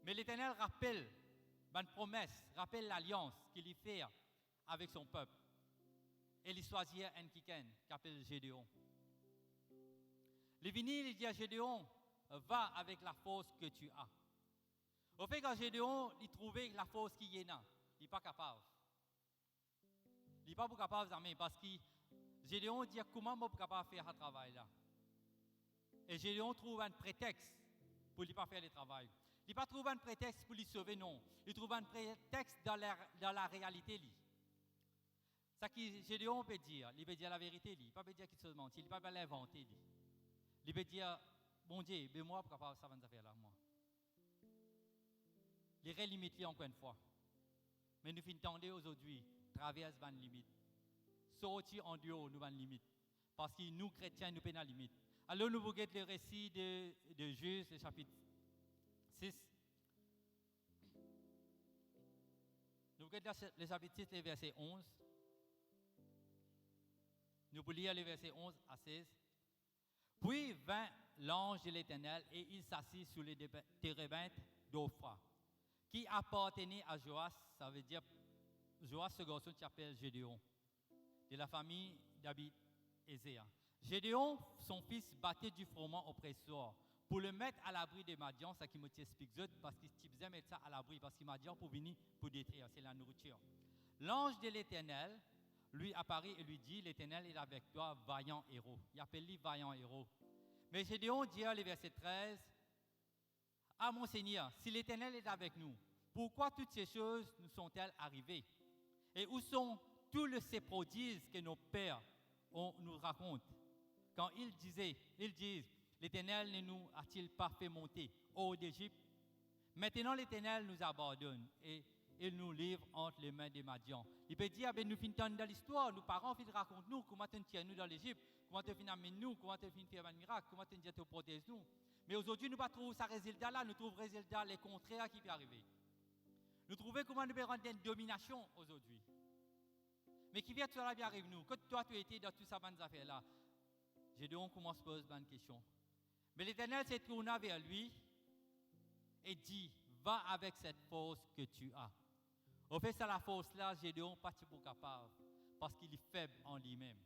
Mais l'Éternel rappelle une promesse, rappelle l'alliance qu'il y fait avec son peuple. Et il choisit un kiken qui s'appelle Gédéon. Le vinyle, il dit à Gédéon, va avec la force que tu as. Au fait, quand Gédéon, il trouvait la force qui est là, il n'est pas capable. Il n'est pas capable d'armer parce que Gédéon dit comment je suis capable de faire ce travail-là. Et Gédéon trouve un prétexte pour ne pas faire le travail. Il ne pas trouver un prétexte pour lui sauver, non. Il trouve un prétexte dans la réalité. Ce que Gédéon peut dire, il peut dire la vérité, il ne peut pas dire qu'il se ment, il ne peut pas l'inventer. Il peut dire, bon Dieu, mais moi, je ne peux pas faire ça affaire-là, moi. Les règles limites, encore une fois. Mais nous finissons aujourd'hui, traverse une limite. Sortir en dehors, nous avons une limite. Parce que nous, chrétiens, nous avons une limite. Alors, nous regardons le récit de Juge, le chapitre 6. Nous regardons le chapitre 6, le verset 11. Nous pouvons lire le verset 11 à 16. Puis vint l'ange de l'Éternel et il s'assit sur les térébintes d'Ophra, qui appartenait à Joas, ça veut dire Joas, ce garçon qui s'appelle Gédéon, de la famille d'Abid Ézéa. Gédéon, son fils, battait du froment oppresseur pour le mettre à l'abri des Madians, ça qui me explique parce qu'il faisait mettre ça à l'abri, parce que Madian pour venir pour détruire, c'est la nourriture. L'ange de l'Éternel lui apparaît et lui dit, l'Éternel est avec toi, vaillant héros. Il appelle lui vaillant héros. Mais Gédéon dit, le verset 13, ah mon Seigneur, si l'Éternel est avec nous, pourquoi toutes ces choses nous sont-elles arrivées? Et où sont tous ces prodiges que nos pères nous racontent? Quand ils disent, l'Éternel ne nous a-t-il pas fait monter hors d'Égypte? Maintenant l'Éternel nous abandonne et il nous livre entre les mains des Madians. Il peut dire, nous finissons dans l'histoire, nos parents racontent nous comment tu tiens nous dans l'Égypte, comment tu finis amener nous, comment tu finis faire un miracle, comment tu te protèges nous. Mais aujourd'hui, nous ne trouvons pas ce résultat-là, nous trouvons résultat les contraires qui peuvent arriver. Nous trouvons comment nous pouvons rendre une domination aujourd'hui. Mais qui vient tout cela bien arrive nous? Quand toi tu étais dans toutes ces bonnes affaires-là, Gédéon commence à poser une question. Mais l'Éternel s'est tourné vers lui et dit, va avec cette force que tu as. Au fait, c'est la force-là, Gédéon n'est pas capable, parce qu'il est faible en lui-même.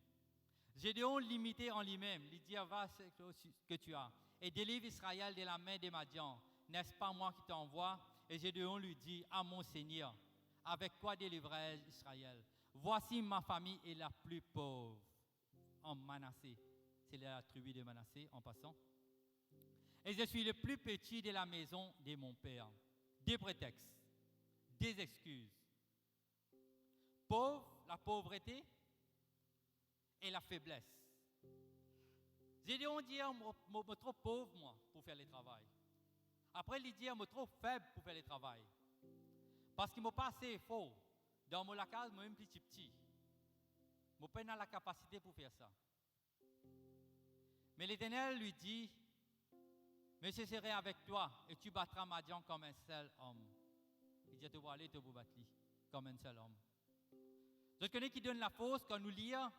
Gédéon limité en lui-même, il dit, va avec ce que tu as, et délivre Israël de la main des Madians. N'est-ce pas moi qui t'envoie? Et Gédéon lui dit, ah mon Seigneur, avec quoi délivrerai-je Israël? Voici ma famille est la plus pauvre en Manassé. C'est la tribu de Manassé en passant. Et je suis le plus petit de la maison de mon père. Des prétextes, des excuses. Pauvre, la pauvreté et la faiblesse. Gédéon dit, je suis trop pauvre, moi, pour faire le travail. Après, il dit, je suis trop faible pour faire le travail. Parce qu'il ne m'a pas assez fort. Dans mon lacage, moi, même petit. Je n'ai pas la capacité pour faire ça. Mais l'Éternel lui dit, mais je serai avec toi et tu battras Madian comme un seul homme. Il dit, tu vas aller te battre comme un seul homme. Je connais qui donne la force quand nous lisons,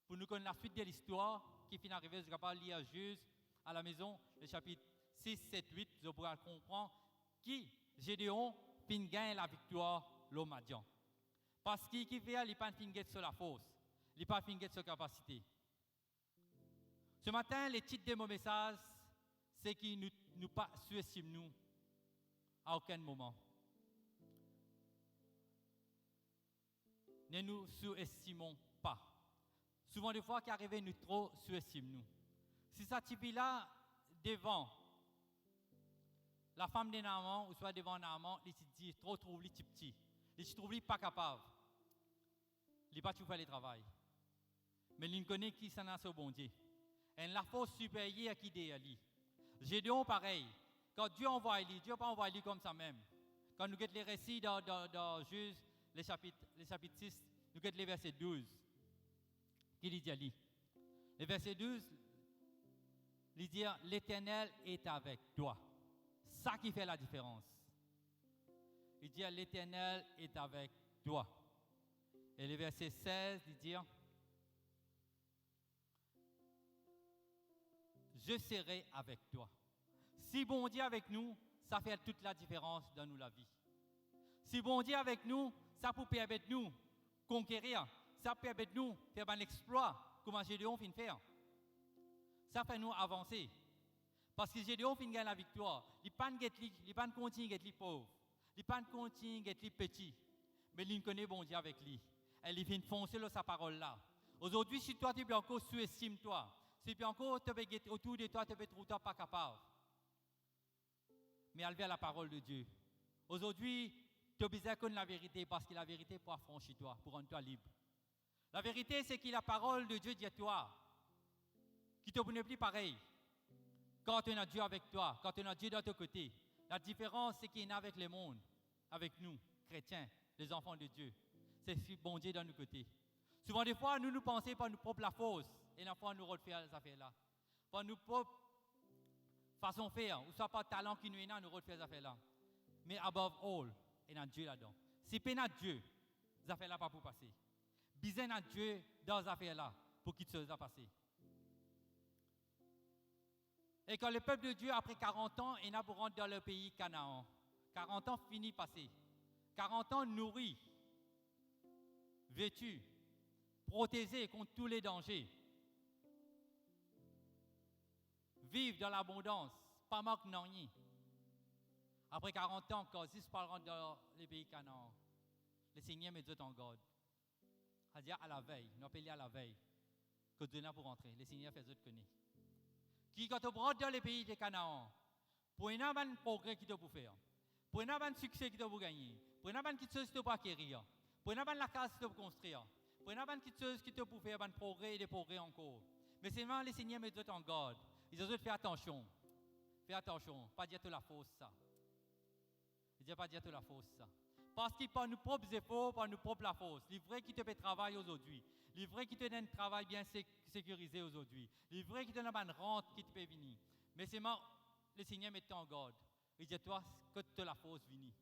pour nous connaître la suite de l'histoire, qui finit arriver, je ne vais pas lire juste à la maison, le chapitre 6, 7, 8, je pourrai comprendre qui, Gédéon, fin gagne la victoire, l'homme Madian. Parce qu'il fait, il n'est pas fin sur la force, il n'est pas fin sur la capacité. Ce matin, le titre de mon message, c'est qu'il ne nous pas sous-estime nous à aucun moment. Ne nous sous-estimons pas. Souvent, des fois, qui arrive, nous trop sous-estimons nous. Si ça type-là, devant la femme de Naaman, ou soit devant Naaman, il se dit trop trouve les petits. Il se trouve pas capable. Il n'est pas tout faire le travail. Mais il connaît qui s'en a ce bon Dieu. Et la force supérieure qui est derrière lui. Gédéon, pareil. Quand Dieu envoie lui, Dieu n'a pas envoyé lui comme ça même. Quand nous regardons les récits dans Juge, le chapitre 6, nous regardons les versets 12. qu'il dit à lui. Le verset 12, il dit l'Éternel est avec toi. Ça qui fait la différence. Il dit l'Éternel est avec toi. Et le verset 16, il dit je serai avec toi. Si bon Dieu est avec nous, ça fait toute la différence dans nous la vie. Si bon Dieu est avec nous, ça peut permettre nous conquérir, ça peut permettre nous faire un exploit, comme Gédéon fin faire. Ça fait nous avancer. Parce que Gédéon fin gagner la victoire. Il ne pas continue à être pauvre. Il ne pas continue à être petit. Mais il connaît bon Dieu avec lui. Et il vient foncer dans sa parole là. Aujourd'hui, si toi tu peux encore sous-estimer toi, si tu encore autour de toi, tu peux trouver pas capable. Mais enlever la parole de Dieu. Aujourd'hui, tu as besoin de connaître la vérité parce que la vérité pour affranchir toi, pour rendre toi libre. La vérité, c'est que la parole de Dieu dit à toi, qui te n'est plus pareil. Quand tu as Dieu avec toi, quand tu as Dieu de ton côté, la différence, c'est qu'il y en a avec le monde, avec nous, chrétiens, les enfants de Dieu. C'est ce bon Dieu dans nos côtés. Souvent, des fois, nous pensons par nos propres la fausse, et la fois, nous refaire ces affaires-là. Par nos propres façons de faire, ou soit par talent qui nous est là, nous refaire ces affaires-là. Mais above all, il y a Dieu là-dedans. Si il y a Dieu, ces affaires-là pas pour passer. Besoin de Dieu dans ces affaires-là, pour qu'il se passe. Et quand le peuple de Dieu, après 40 ans, il a pour rentrer dans le pays Canaan. 40 ans fini passé. 40 ans nourris, vêtus, protégés contre tous les dangers. Vivre dans l'abondance, pas manque non rien. Après 40 ans, quand ils parleront dans le pays Canaan, le Seigneur me dit en garde. C'est-à-dire à la veille, nous appelons à la veille, que Dieu n'a pour rentrer. Le Seigneur fait autres connaître. Qui, quand on rentre dans le pays de Canaan, pour un bon progrès qu'il doit faire, pour un bon succès qu'il doit gagner, pour un bon quelque chose qu'il doit acquérir, pour un bon la case qu'il doit construire, pour un bon quelque chose qu'il doit faire un progrès et des progrès encore. Mais seulement le Seigneur me dit en garde. Il doit faire attention. Fais attention, pas dire tout la fausse ça. Il dit pas dire tout la fausse ça. Parce qu'il par nos propres efforts, par nos propres la fausse. Les vrais qui te fait travailler aujourd'hui. Les vrais qui te donnent un travail bien sécurisé aujourd'hui. Les vrais qui te donnent une rente qui te peut venir. Mais c'est moi, le Seigneur met en garde. Il dit toi, que te la fausse vini.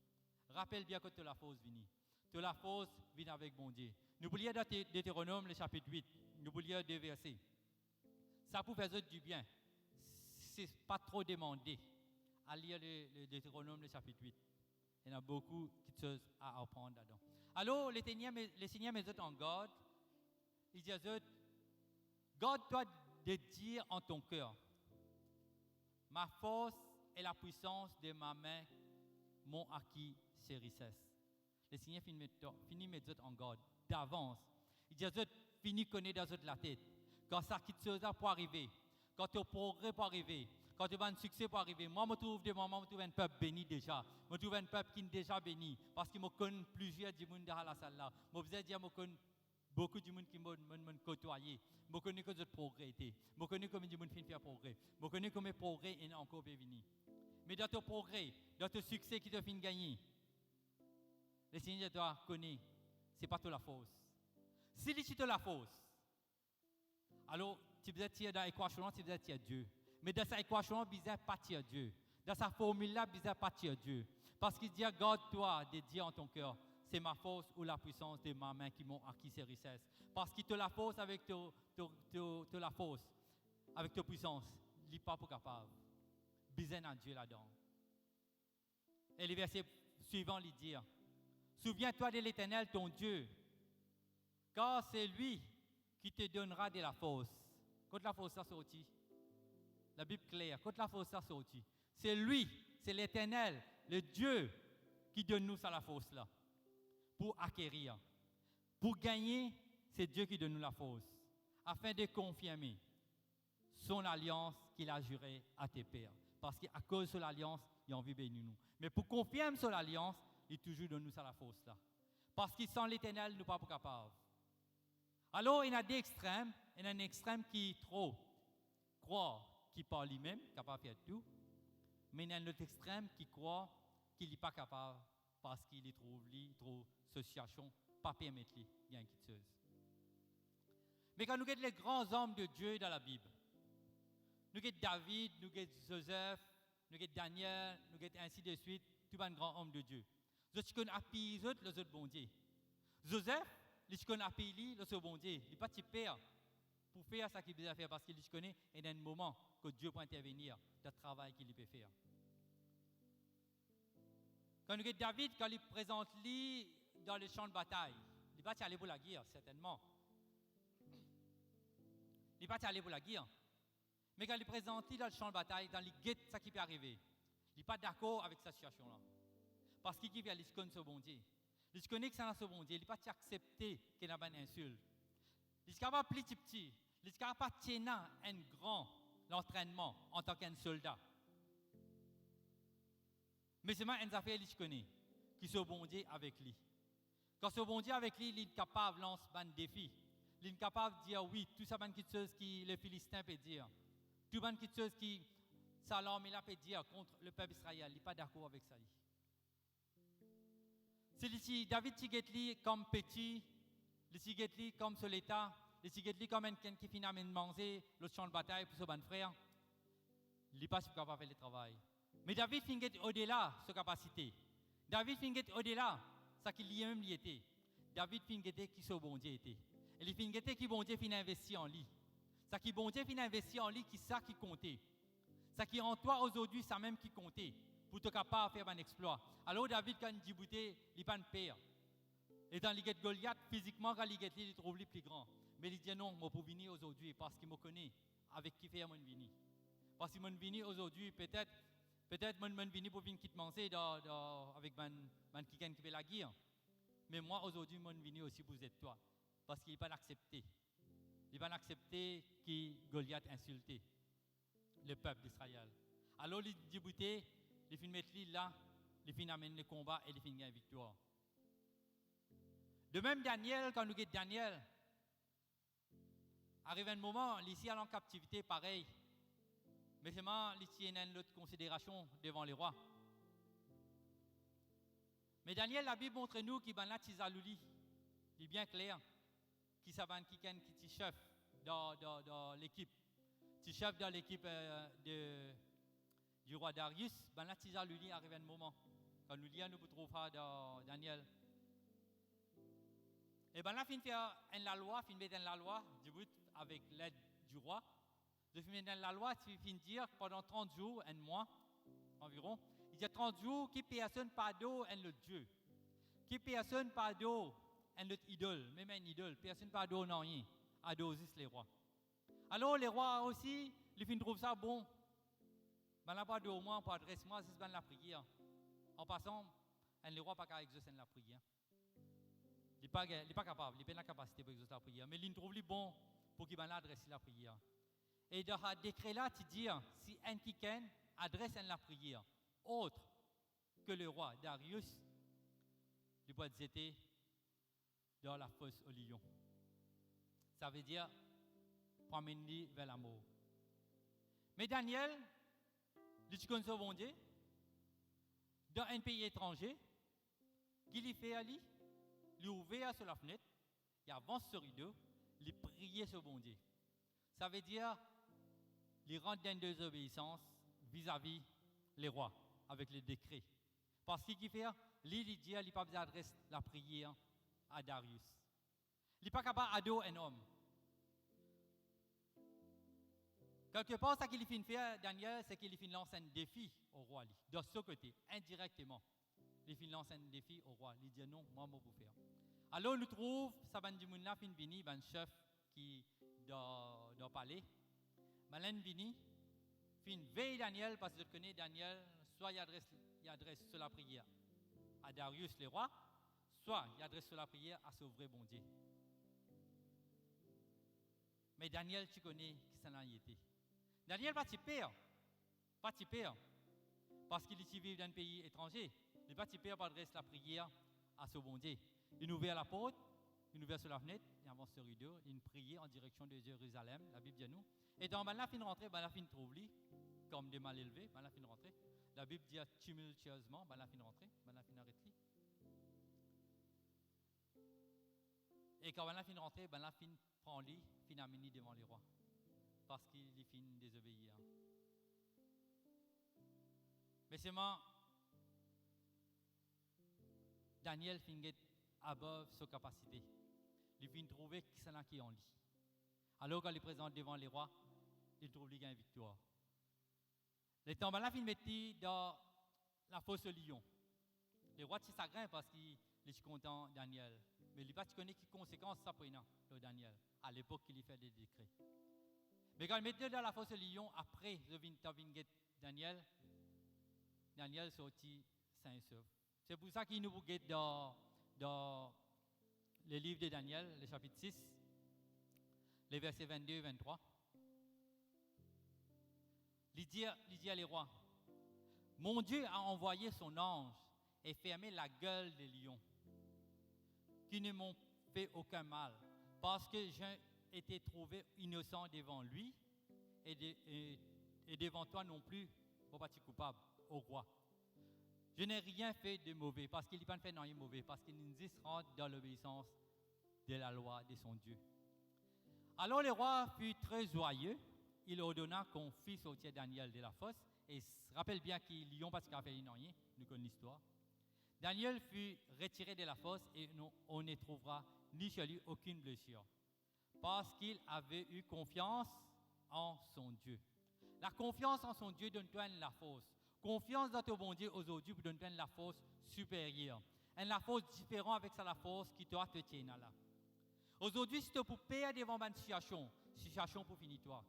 Rappelle bien que te la fausse vini. Te la fausse vient avec bon Dieu. N'oubliez pas Deutéronome, le chapitre 8. N'oubliez 2 versets. Ça peut faire du bien. C'est pas trop demandé à lire le Deutéronome, le chapitre 8. Il y a beaucoup de choses à apprendre là-dedans. Alors, le Seigneur me dit en garde. Il dit à eux, garde-toi de dire en ton cœur, ma force et la puissance de ma main m'ont acquis ces richesses. Le Seigneur finit me dire en garde d'avance. Il dit à eux, fini connaître dans la tête. Quand ça quitte chose pour arriver, quand ton progrès pour arriver, quand tu as un succès pour arriver, moi, je trouve un peuple béni déjà. Je trouve un peuple qui est déjà béni. Parce que je connais plusieurs du monde dans la salle là. Je connais beaucoup de monde qui m'ont côtoyé. Je connais que le progrès était. Je connais comment du monde fait faire progrès. Je connais comment le progrès est encore béni. Mais dans ton progrès, dans ton succès qui te fait gagner, le Seigneur doit connaître. Ce n'est pas toute la fausse. Si c'est toute la fausse, alors tu dois tirer dans l'équation, tu dois tirer Dieu. Mais dans cette équation, il ne pas tirer Dieu. Dans sa formule-là, il ne pas tirer Dieu. Parce qu'il dit, garde-toi de dire en ton cœur, c'est ma force ou la puissance de ma main qui m'ont acquis ces richesses. Parce qu'il te la force avec la force, avec ta puissance, il n'est pas pour capable. Besoin d'un Dieu là-dedans. Et le verset suivant, il dit, souviens-toi de l'Éternel, ton Dieu, car c'est lui qui te donnera de la force. Quand la force ça sortit, la Bible claire, quand la force ça sortit, c'est lui, c'est l'Éternel, le Dieu qui donne nous ça la force là, pour acquérir, pour gagner, c'est Dieu qui donne nous la force, afin de confirmer son alliance qu'il a jurée à tes pères. Parce qu'à cause de l'alliance, il a envie de bénir nous. Mais pour confirmer son alliance, il toujours donne nous ça la force là. Parce qu'il sans l'Éternel, nous ne sommes pas capables. Alors, il y a deux extrêmes. Il y a un extrême qui trop croit qu'il parle lui-même, capable de faire tout. Mais il y a un autre extrême qui croit qu'il n'est pas capable parce qu'il y trouve trop association, pas permettre lui, il y a une chose. Mais quand nous regardons les grands hommes de Dieu dans la Bible, nous regardons David, nous regardons Joseph, nous regardons Daniel, nous regardons ainsi de suite, tous les grands hommes de Dieu. Nous connaissons appris les autres bon Dieu. Joseph, il connaît appris les autres bon Dieu. Il n'est pas petit père pour faire ce qu'il doit faire parce qu'il connaît et dans un moment que Dieu peut intervenir dans le travail qu'il peut faire. Quand nous regardons David, quand il présente lui dans le champ de bataille, il n'est pas allé pour la guerre, certainement. Il n'est pas allé pour la guerre. Mais quand il présente lui dans le champ de bataille, dans les guettes, ça qui peut arriver, il n'est pas d'accord avec cette situation-là. Parce qu'il connaît ce bon Dieu. Il connaît que c'est ce bon Dieu. Il n'est pas accepté qu'il y ait une insulte. Il n'est pas plus petit. Il n'est pas tenant un grand l'entraînement en tant qu'un soldat. Mais c'est une affaire qu'il connaît, qui est bon Dieu avec lui. Quand ce bon Dieu avec lui, il est capable de lancer un défi. Il est capable de dire oui, tout ça, c'est chose que les Philistins peuvent dire. Tout ça, c'est chose que Salom peut dire contre le peuple israélien. Il n'est pas d'accord avec ça. Si David Tigetli comme petit, le Tigetli comme sur l'État, le Tigetli comme quelqu'un qui finalement manger le champ de bataille pour son frère, il n'est pas capable de faire le travail. Mais David finit au-delà de sa capacité. David finit au-delà de ce qu'il lui-même était. David finit qui ce bon Dieu était. Et il finit qui bon Dieu finit investi en lui. Ce qui bon Dieu finit investi en lui, qui ça qui comptait. Ce qui en toi aujourd'hui, ça même qui comptait. Pour être capable de faire un exploit. Alors David, quand il dit bouté, il n'est pas un père. Et dans l'iguette Goliath, physiquement, quand l'iguette, il trouve le plus grand. Mais il dit non, moi pour venir aujourd'hui, parce qu'il me connaît, avec qui faire mon vini. Parce qu'il m'a venu aujourd'hui, peut-être moi venu pour venir quitter manger avec quelqu'un qui fait la guerre. Mais moi aujourd'hui, moi venu aussi pour vous être toi. Parce qu'il n'est pas accepté. Il n'est pas accepté que Goliath insulté le peuple d'Israël. Alors il dit bouté, il finit mettre là, il finit amener le combat et il finit gagner la victoire. De même Daniel, quand nous regardons Daniel, arrive un moment, ici à en captivité, pareil. Mais seulement, ici il y a une autre considération devant les rois. Mais Daniel, la Bible montre nous qu'il y a un tizalouli, il est bien clair, qui savent qui est chef dans l'équipe. Qui chef dans l'équipe du roi Darius, ben là, tizalouli arrive un moment. Quand nous lisons, nous trouvons dans Daniel. Et ben là, fin faire la loi, fin mettre la loi, du but avec l'aide du roi. De fin mettre la loi, tu fin dire pendant 30 jours, un mois environ. Il y a 30 jours qui personne pas d'eau, un le Dieu. Qui personne pas d'eau, un le idole, même un idole. Personne pas d'eau, non rien. Adosis les rois. Alors les rois aussi, ils fin trouvent ça bon. Ben là, pas d'eau, moi, pas adresse moi, c'est la prière. En passant, les rois pas qu'à exaucer la prière. Il n'est pas capable, il n'a pas la capacité pour exaucer la prière. Mais il trouve bon pour qu'il adresse la prière. Et dans ce décret-là, tu dis, si un quelqu'un adresse la prière autre que le roi Darius, il peut être dans la fosse au lion. Ça veut dire, promène-lui vers la mort. Mais Daniel, il connaît ce bon Dieu, dans un pays étranger, qu'il y fait à lui, il ouvert sur la fenêtre, il avance sur le rideau, il priait sur bon Dieu. Ça veut dire, il rentre dans une désobéissance vis-à-vis les rois, avec les décrets. Parce qu'il fait, lui, il dit, il n'a pas besoin d'adresser la prière à Darius. Il n'est pas capable d'adorer un homme. Quelque part, ce qu'il finit faire, Daniel, c'est qu'il finit lancer un défi au roi, de ce côté, indirectement. Il finit lancer un défi au roi. Il dit non, moi, je peux faire. Alors, nous trouvons, Saban Dimouna, fin vini, un chef qui dans le palais. Malin vini, fin veille Daniel, parce que je connais Daniel, soit il adresse sur la prière à Darius, le roi, soit il adresse sur la prière à ce vrai bon Dieu. Mais Daniel, tu connais qui ça l'a été. Daniel va t'y perdre. Pas t'y perdre. Parce qu'il est vivant dans un pays étranger. Il va t'y perdre pour adresser la prière à ce bon Dieu. Il ouvre la porte, il ouvre sur la fenêtre, il avance sur le rideau, il prie en direction de Jérusalem, la Bible dit nous. Et dans la fin de rentrée, la fin trouve lui, comme des mal élevés, la fin de rentrée. La Bible dit tumultueusement, la fin de rentrée, la fin arrête lui. Et quand la fin de rentrée, la fin prend lui, finit amené devant les rois. Parce qu'il finit désobéir. Mais seulement, Daniel finit above sa capacité. Il finit trouver qui c'est là qui en lit. Alors quand il présente devant les rois, il trouve qu'il y a une victoire. Les temps là finit mettre dans la fosse au lion. Les rois sont sagrins parce qu'ils sont contents de Daniel. Mais il ne connaît pas les conséquences ça pour Daniel. À l'époque, il fait des décrets. Mais quand il met dans la fosse au lion, après Daniel sortit sain et sauf. C'est pour ça qu'il nous guette dans le livre de Daniel, le chapitre 6, les versets 22 et 23. Il dit à les rois, mon Dieu a envoyé son ange et fermé la gueule des lions, qui ne m'ont fait aucun mal, parce que j'ai été trouvé innocent devant lui et devant toi non plus, pas coupable, au roi. Je n'ai rien fait de mauvais, parce qu'il n'a pas fait rien de mauvais, parce qu'il nous rentre dans l'obéissance de la loi de son Dieu. Alors le roi fut très joyeux. Il ordonna qu'on fit sortir Daniel de la fosse. Et rappelle bien qu'ils n'ont pas fait rien, nous connaissons l'histoire. Daniel fut retiré de la fosse et on ne trouvera ni chez lui aucune blessure. Parce qu'il avait eu confiance en son Dieu. La confiance en son Dieu donne-toi la force. Confiance dans ton bon Dieu aujourd'hui pour donner la force supérieure. La force différente avec ça, la force qui doit te tenir là. Aujourd'hui, si tu peux perdre devant une situation pour finir toi.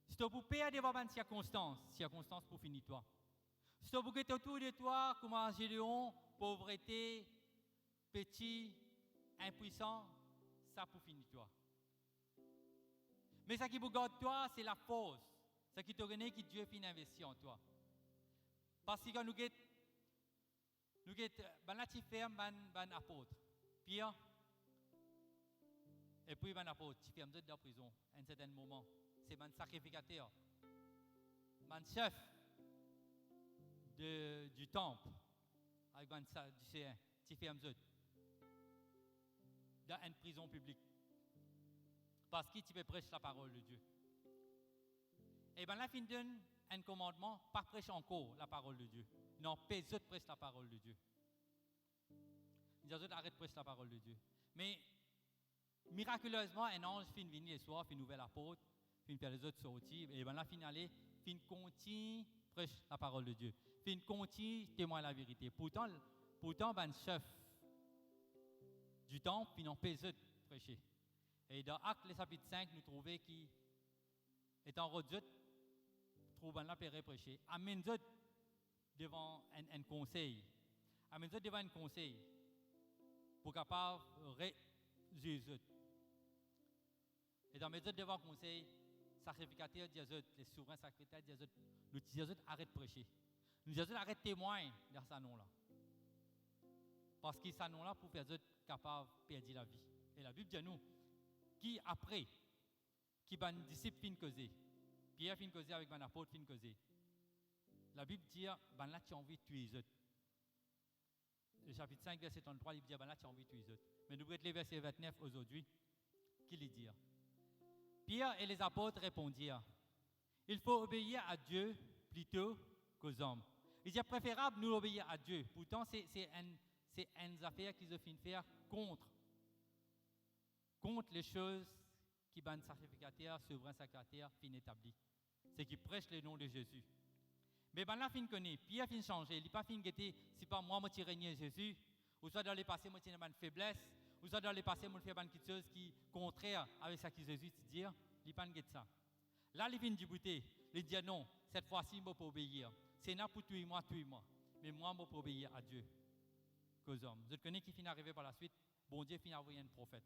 Si tu peux perdre devant une circonstance pour finir toi. Si tu peux être autour de toi comme un Gédéon, pauvreté, petit, impuissant, ça pour finir toi. Mais ce qui vous garde toi, c'est la force. Ce qui te reconnaît que Dieu finit investir en toi. Parce que nous avons un apôtre, Pierre, et puis un apôtre, qui fait dans la prison à un certain moment. C'est un sacrificateur, un chef du temple, avec un lycéen, qui fait dans une prison publique. Parce qu'il peut prêcher la parole de Dieu. Et bien là, il donne un commandement, pas prêcher encore la parole de Dieu. Non, pas de prêcher la parole de Dieu. Ils ont arrêté de prêcher la parole de Dieu. Mais miraculeusement, un ange finit de venir le soir, finit nouvel apôtre, finit faire les autres sortir, et bien là, finit aller, finit continue prêcher la parole de Dieu. Finit continue témoigner la vérité. Pourtant, ben chef du temple, finit pas de prêcher. Et dans Actes, le chapitre 5, nous trouvons qu'il est en route, trouve la paix prêcher. Amène devant un conseil. Amène devant un conseil pour capable Jésus. Et dans mes devant un conseil, sacrificateur Jésus, les souverains sacrificateurs Jésus, nous disons arrête de prêcher. Nous disons arrête de témoigner dans ce nom-là. Parce que ce nom-là pour faire capable de perdre la vie. Et la Bible dit à nous, qui après, qui va un disciple fin causer, Pierre fin causer avec un apôtre fin causer. La Bible dit, ben là tu as envie de tuer les autres. Le chapitre 5, verset 33, il dit, ben là tu as envie de tuer les autres. Mais nous voulons les versets 29 aujourd'hui, qui les dit. Pierre et les apôtres répondirent, il faut obéir à Dieu plutôt qu'aux hommes. Il dit, préférable nous obéir à Dieu. Pourtant, c'est une affaire qu'ils ont fait faire contre les choses qui ban sacrificateur, souverain sacrificateur, fin établi. C'est qui prêche le nom de Jésus. Mais ben là, fin connaît, Pierre fin changer, il n'est pas fin guetter, si pas moi, je régner Jésus, ou soit dans le passé, moi, j'ai une faiblesse, ou soit dans le passé, moi, je fais quelque chose qui est contraire avec ce que Jésus dit, il n'est pas guetter ça. Là, il vient du bouté, il dit non, cette fois-ci, je peux obéir. C'est là pour tuer moi. Mais moi, je peux obéir à Dieu qu'aux hommes. Vous connaissez qui finit arrivé par la suite, bon Dieu finit envoyer un prophète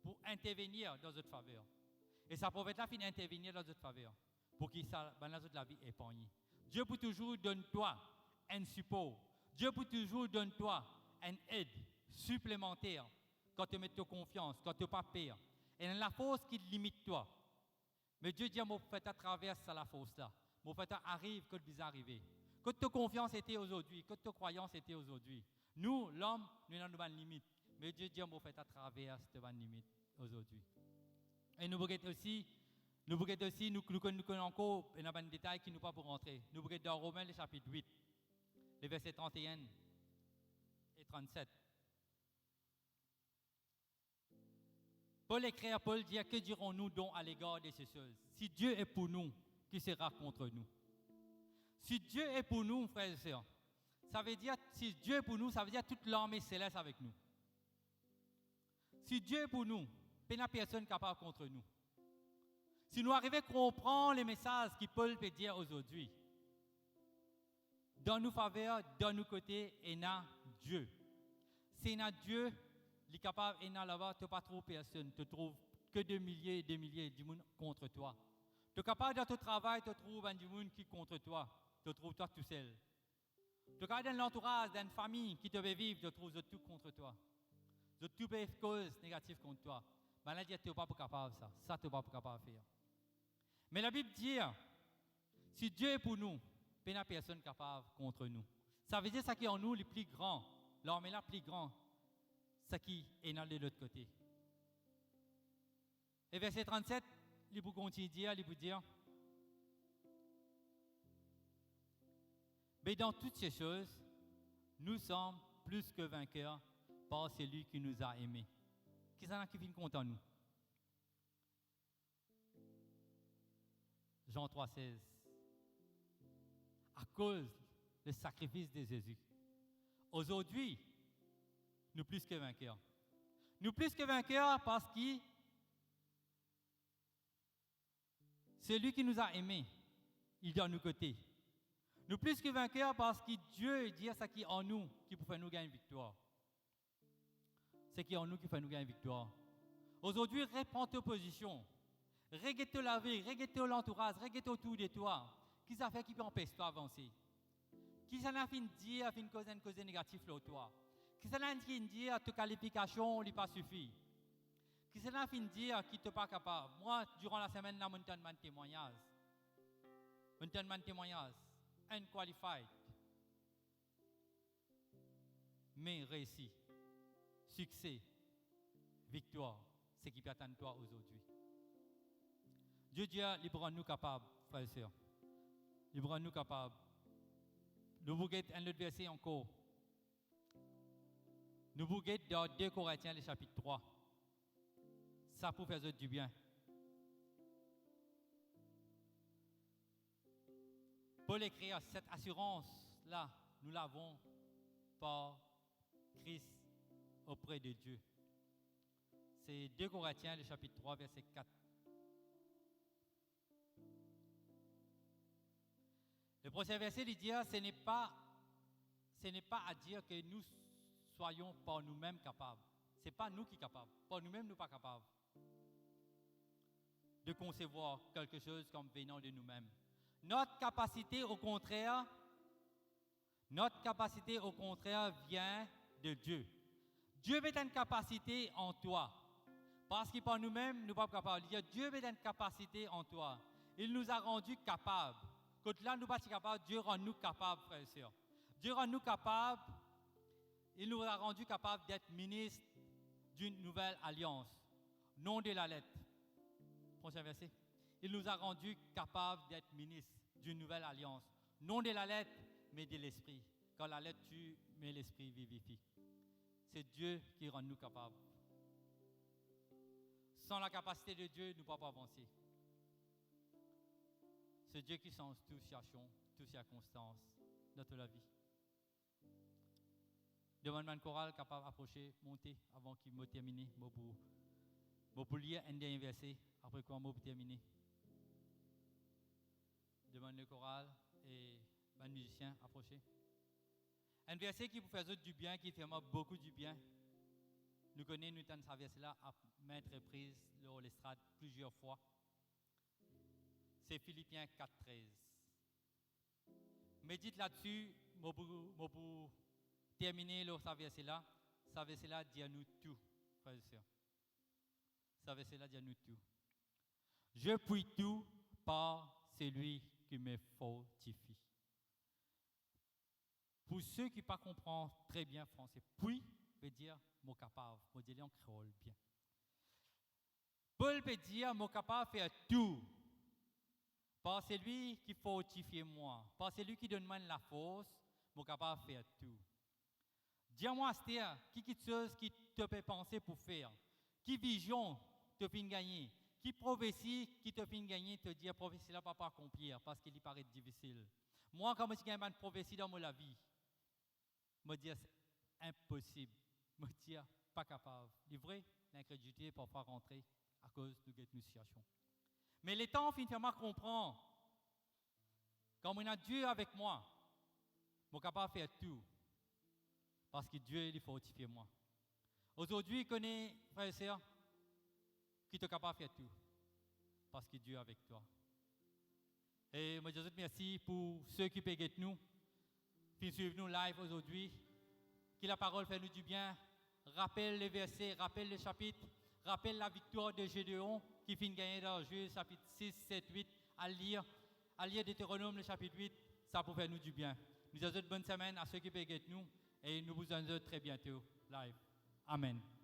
pour intervenir dans votre faveur. Et ce prophète-là finit intervenir dans votre faveur pour qu'il dans la vie épargnée. Dieu peut toujours donner toi un support. Dieu peut toujours donner toi une aide supplémentaire quand tu mets ta confiance, quand tu n'as pas peur. Et dans la force qui limite toi. Mais Dieu dit à mon prophète à travers la force-là. Mon prophète arrive quand il arrivé. Quand ta confiance était aujourd'hui, quand ta croyance était aujourd'hui. Nous, l'homme, nous avons une limite. Mais Dieu dit à mon prophète à travers cette limite aujourd'hui. Et nous voulons aussi, nous connaissons encore, il y a un détail qui nous pas pour rentrer. Nous voulons dans Romains, le chapitre 8, les versets 31 et 37. Paul écrit à Paul dit, que dirons-nous donc à l'égard de ces choses? Si Dieu est pour nous, qui sera contre nous? Si Dieu est pour nous, frères et sœurs, ça veut dire, si Dieu est pour nous, ça veut dire toute l'armée céleste avec nous. Si Dieu est pour nous, il n'y a personne capable contre nous. Si nous arrivons à comprendre les messages que Paul peut dire aujourd'hui, dans nos faveurs, dans nos côtés, il y a Dieu. C'est il y a Dieu, il est capable, il y a là-bas, tu n'as pas trop personne, tu trouves que des milliers et des milliers de monde contre toi. Tu es capable dans ton travail, tu trouves un monde qui est contre toi, tu trouves toi tout seul. Tu es capable dans l'entourage, dans une famille qui te veut vivre, tu trouves tout contre toi. Tu trouves des causes négatives contre toi. Ben là, tu n'es pas capable de ça. Ça, tu n'es pas capable de faire. Mais la Bible dit, si Dieu est pour nous, il n'y a personne capable contre nous. Ça veut dire ça qui est en nous le plus grand. L'armée là plus grand, ce qui est dans de l'autre côté. Et verset 37, il vous continue il vous dire, mais dans toutes ces choses, nous sommes plus que vainqueurs par celui qui nous a aimés. Qui est-ce qui vient contre nous? Jean 3,16. À cause du sacrifice de Jésus. Aujourd'hui, nous plus que vainqueurs. Nous plus que vainqueurs parce que celui qui nous a aimés, il est à nos côtés. Nous plus que vainqueurs parce que Dieu dit ce qui est en nous qui peut faire nous gagner une victoire. Ce qui est en nous qui fait nous gagner une victoire. Aujourd'hui, reprends ta position. Regarde la vie, regarde l'entourage, regarde autour de toi. Qui ça fait qui peut empêcher toi d'avancer? Qui ça n'a fin de dire une cause négative sur toi? Qui ça n'a fin de dire que ta qualification n'est pas suffit? Qui ça n'a fin de dire que tu n'es pas capable? Moi, durant la semaine, je me donne témoignage. Je me donne témoignage. Unqualified. Mais réussi. Succès. Victoire. C'est ce qui peut attendre toi aujourd'hui. Dieu dit, il rend nous capables, frères et sœurs. Il rend nous capables. Nous vous guettons un autre verset encore. Nous vous guettons dans 2 Corinthiens, le chapitre 3. Ça pour faire du bien. Paul écrit, cette assurance-là, nous l'avons par Christ auprès de Dieu. C'est 2 Corinthiens, le chapitre 3, verset 4. Le prochain verset, il dit, ce n'est pas à dire que nous soyons par nous-mêmes capables. Ce n'est pas nous qui sommes capables. Par nous-mêmes, nous ne sommes pas capables de concevoir quelque chose comme venant de nous-mêmes. Notre capacité, au contraire, vient de Dieu. Dieu met une capacité en toi. Parce que par nous-mêmes, nous ne sommes pas capables. Il dit, Dieu met une capacité en toi. Il nous a rendus capables. Quand là, nous ne sommes pas capables, Dieu rend nous capables, frères et sœurs. Dieu rend nous capables. Il nous a rendus capables d'être ministres d'une nouvelle alliance. Non de la lettre. Prochain verset. Il nous a rendus capables d'être ministres d'une nouvelle alliance. Non de la lettre, mais de l'esprit. Quand la lettre tue, mais l'esprit vivifie. C'est Dieu qui rend nous capables. Sans la capacité de Dieu, nous ne pouvons pas avancer. C'est Dieu qui change toute situation, toute circonstance de toute la vie. Demande-moi une chorale capable d'approcher, monter avant qu'il me termine. Je vais lire un dernier verset après quoi je vais terminer. Demande le choral et le musicien approcher. Un verset qui vous fait du bien, qui fait moi beaucoup du bien. Nous connaissons, nous avons ce verset-là à maintes reprises lors de l'estrade plusieurs fois. C'est Philippiens 4,13. Médite là-dessus, pour terminer ce verset-là. Ce verset-là dit à nous tout, frères et sœurs. Ce verset-là dit à nous tout. Je puis tout par celui qui me fortifie. Pour ceux qui ne comprennent pas très bien français, puis veut dire mot capable, mot dire en créole bien. Paul peut dire, je suis capable de faire tout. Par celui qui fortifie moi, par celui qui donne moi la force, je suis capable de faire tout. Dis-moi, Esther, qui chose qui te peut penser pour faire? Qui vision te fait gagner? Qui prophétie qui te fait gagner, te dire, prophétie là, pas accomplir parce qu'il y paraît difficile. Moi, quand je gagne une prophétie dans ma vie, je me dis, c'est impossible. Je me dis, pas capable. C'est vrai, l'incrédulité pour pas rentrer à cause de cette situation. Mais les temps, finalement, comprend. Quand on a Dieu avec moi, je suis capable de faire tout. Parce que Dieu, il fortifie moi. Aujourd'hui, je connais, frères et sœurs, qui est capable de faire tout. Parce que Dieu est avec toi. Et je vous merci pour ceux qui payent nous, qui suivent nous live aujourd'hui. Que la parole fait nous du bien. Rappelle les versets, rappelle les chapitres, rappelle la victoire de Gédéon qui finit gagner dans Juge chapitre 6, 7, 8. À lire Deutéronome le chapitre 8, ça pour faire nous du bien. Nous avons une bonne semaine à ceux qui payent nous et nous vous en très bientôt live. Amen.